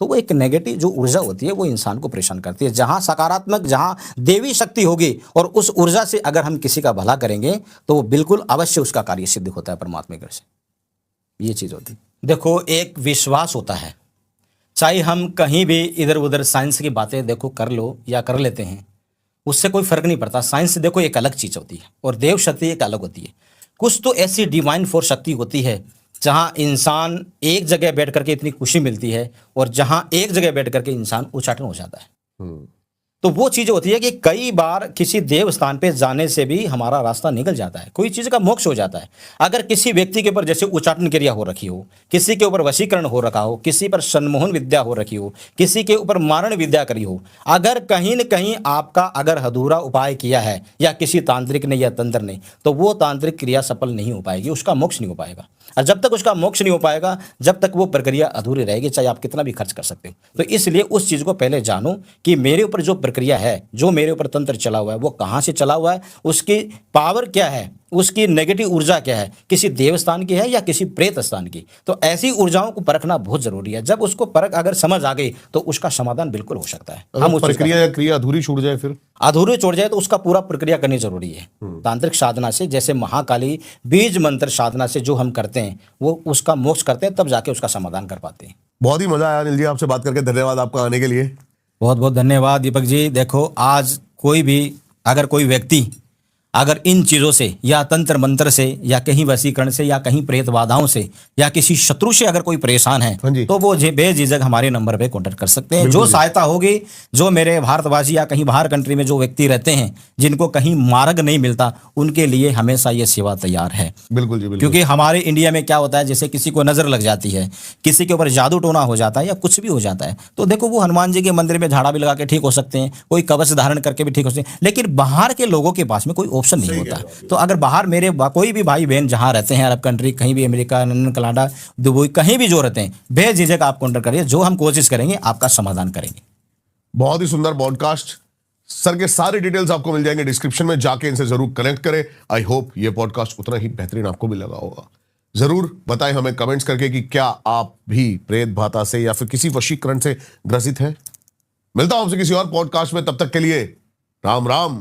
तो वो एक नेगेटिव जो ऊर्जा होती है वो इंसान को परेशान करती है। जहाँ सकारात्मक, जहाँ देवी शक्ति होगी और उस ऊर्जा से अगर हम किसी का भला करेंगे तो वो बिल्कुल अवश्य उसका कार्य सिद्ध होता है परमात्मा की कृपा से। ये चीज़ होती है। देखो, एक विश्वास होता है, चाहे हम कहीं भी इधर उधर साइंस की बातें देखो कर लो या कर लेते हैं, उससे कोई फर्क नहीं पड़ता। साइंस देखो एक अलग चीज़ होती है और देव शक्ति एक अलग होती है। कुछ तो ऐसी डिवाइन फोर्स शक्ति होती है जहाँ इंसान एक जगह बैठ करके इतनी खुशी मिलती है, और जहाँ एक जगह बैठ करके इंसान उच्चाटन हो जाता है। तो वो चीज़ होती है कि कई बार किसी देव स्थान पे जाने से भी हमारा रास्ता निकल जाता है, कोई चीज़ का मोक्ष हो जाता है। अगर किसी व्यक्ति के ऊपर जैसे उच्चाटन क्रिया हो रखी हो, किसी के ऊपर वशीकरण हो रखा हो, किसी पर सम्मोहन विद्या हो रखी हो, किसी के ऊपर मारण विद्या करी हो, अगर कहीं न कहीं आपका अगर अधूरा उपाय किया है या किसी तांत्रिक ने या तंत्र ने, तो वो तांत्रिक क्रिया सफल नहीं हो पाएगी, उसका मोक्ष नहीं हो पाएगा। और जब तक उसका मोक्ष नहीं हो पाएगा, जब तक वो प्रक्रिया अधूरी रहेगी, चाहे आप कितना भी खर्च कर सकते हो। तो इसलिए उस चीज़ को पहले जानो कि मेरे ऊपर जो प्रक्रिया है, जो मेरे ऊपर तंत्र चला हुआ है, वो कहाँ से चला हुआ है, उसकी पावर क्या है, उसकी नेगेटिव ऊर्जा क्या है, किसी देवस्थान की है या किसी प्रेत स्थान की। तो ऐसी ऊर्जाओं को परखना बहुत जरूरी है। जब उसको परख अगर समझ आ गई तो उसका समाधान बिल्कुल हो सकता है। हम उस प्रक्रिया या क्रिया अधूरी छूट जाए, फिर अधूरे छोड़ जाए तो उसका पूरा प्रक्रिया करनी जरूरी है। तांत्रिक साधना से, जैसे महाकाली बीज मंत्र साधना से जो हम करते हैं, वो उसका मोक्ष करते हैं, तब जाके उसका समाधान कर पाते हैं। बहुत ही मजा आया अनिल जी आपसे बात करके। धन्यवाद आपका आने के लिए। बहुत बहुत धन्यवाद दीपक जी। देखो, आज कोई भी अगर कोई व्यक्ति अगर इन चीज़ों से या तंत्र मंत्र से या कहीं वशीकरण से या कहीं प्रेत बाधाओं से या किसी शत्रु से अगर कोई परेशान है, हाँ जी। तो वो बेझिझक हमारे नंबर पे कॉन्टैक्ट कर सकते हैं। जो सहायता होगी, जो मेरे भारतवासी या कहीं बाहर कंट्री में जो व्यक्ति रहते हैं जिनको कहीं मार्ग नहीं मिलता, उनके लिए हमेशा ये सेवा तैयार है। बिल्कुल जी, बिल्कुल। क्योंकि हमारे इंडिया में क्या होता है, जैसे किसी को नजर लग जाती है, किसी के ऊपर जादू टोना हो जाता है या कुछ भी हो जाता है, तो देखो वो हनुमान जी के मंदिर में झाड़ा भी लगा के ठीक हो सकते हैं, कोई कवच धारण करके भी ठीक हो सकते हैं, लेकिन बाहर के लोगों के पास में कोई ऑप्शन नहीं होता। तो अगर बाहर मेरे कोई भी भाई बहन जहाँ रहते हैं, अरब कंट्री, कहीं भी, अमेरिका, लंदन, कनाडा, दुबई, कहीं भी जो रहते हैं, बेझिझक आप कॉन्टेक्ट करिए। जो हम कोशिश करेंगे आपका समाधान करेंगे। बहुत ही सुंदर पॉडकास्ट। सर के सारे डिटेल्स आपको मिल जाएंगे डिस्क्रिप्शन में, जाके इनसे जरूर कनेक्ट करें। आई होप ये पॉडकास्ट उतना ही बेहतरीन आपको भी लगा होगा। जरूर बताएं हमें कमेंट्स करके कि क्या आप भी प्रेत भाता से या फिर किसी वशीकरण से ग्रसित हैं। मिलता हूं आपसे किसी और पॉडकास्ट में, तब तक के लिए राम राम।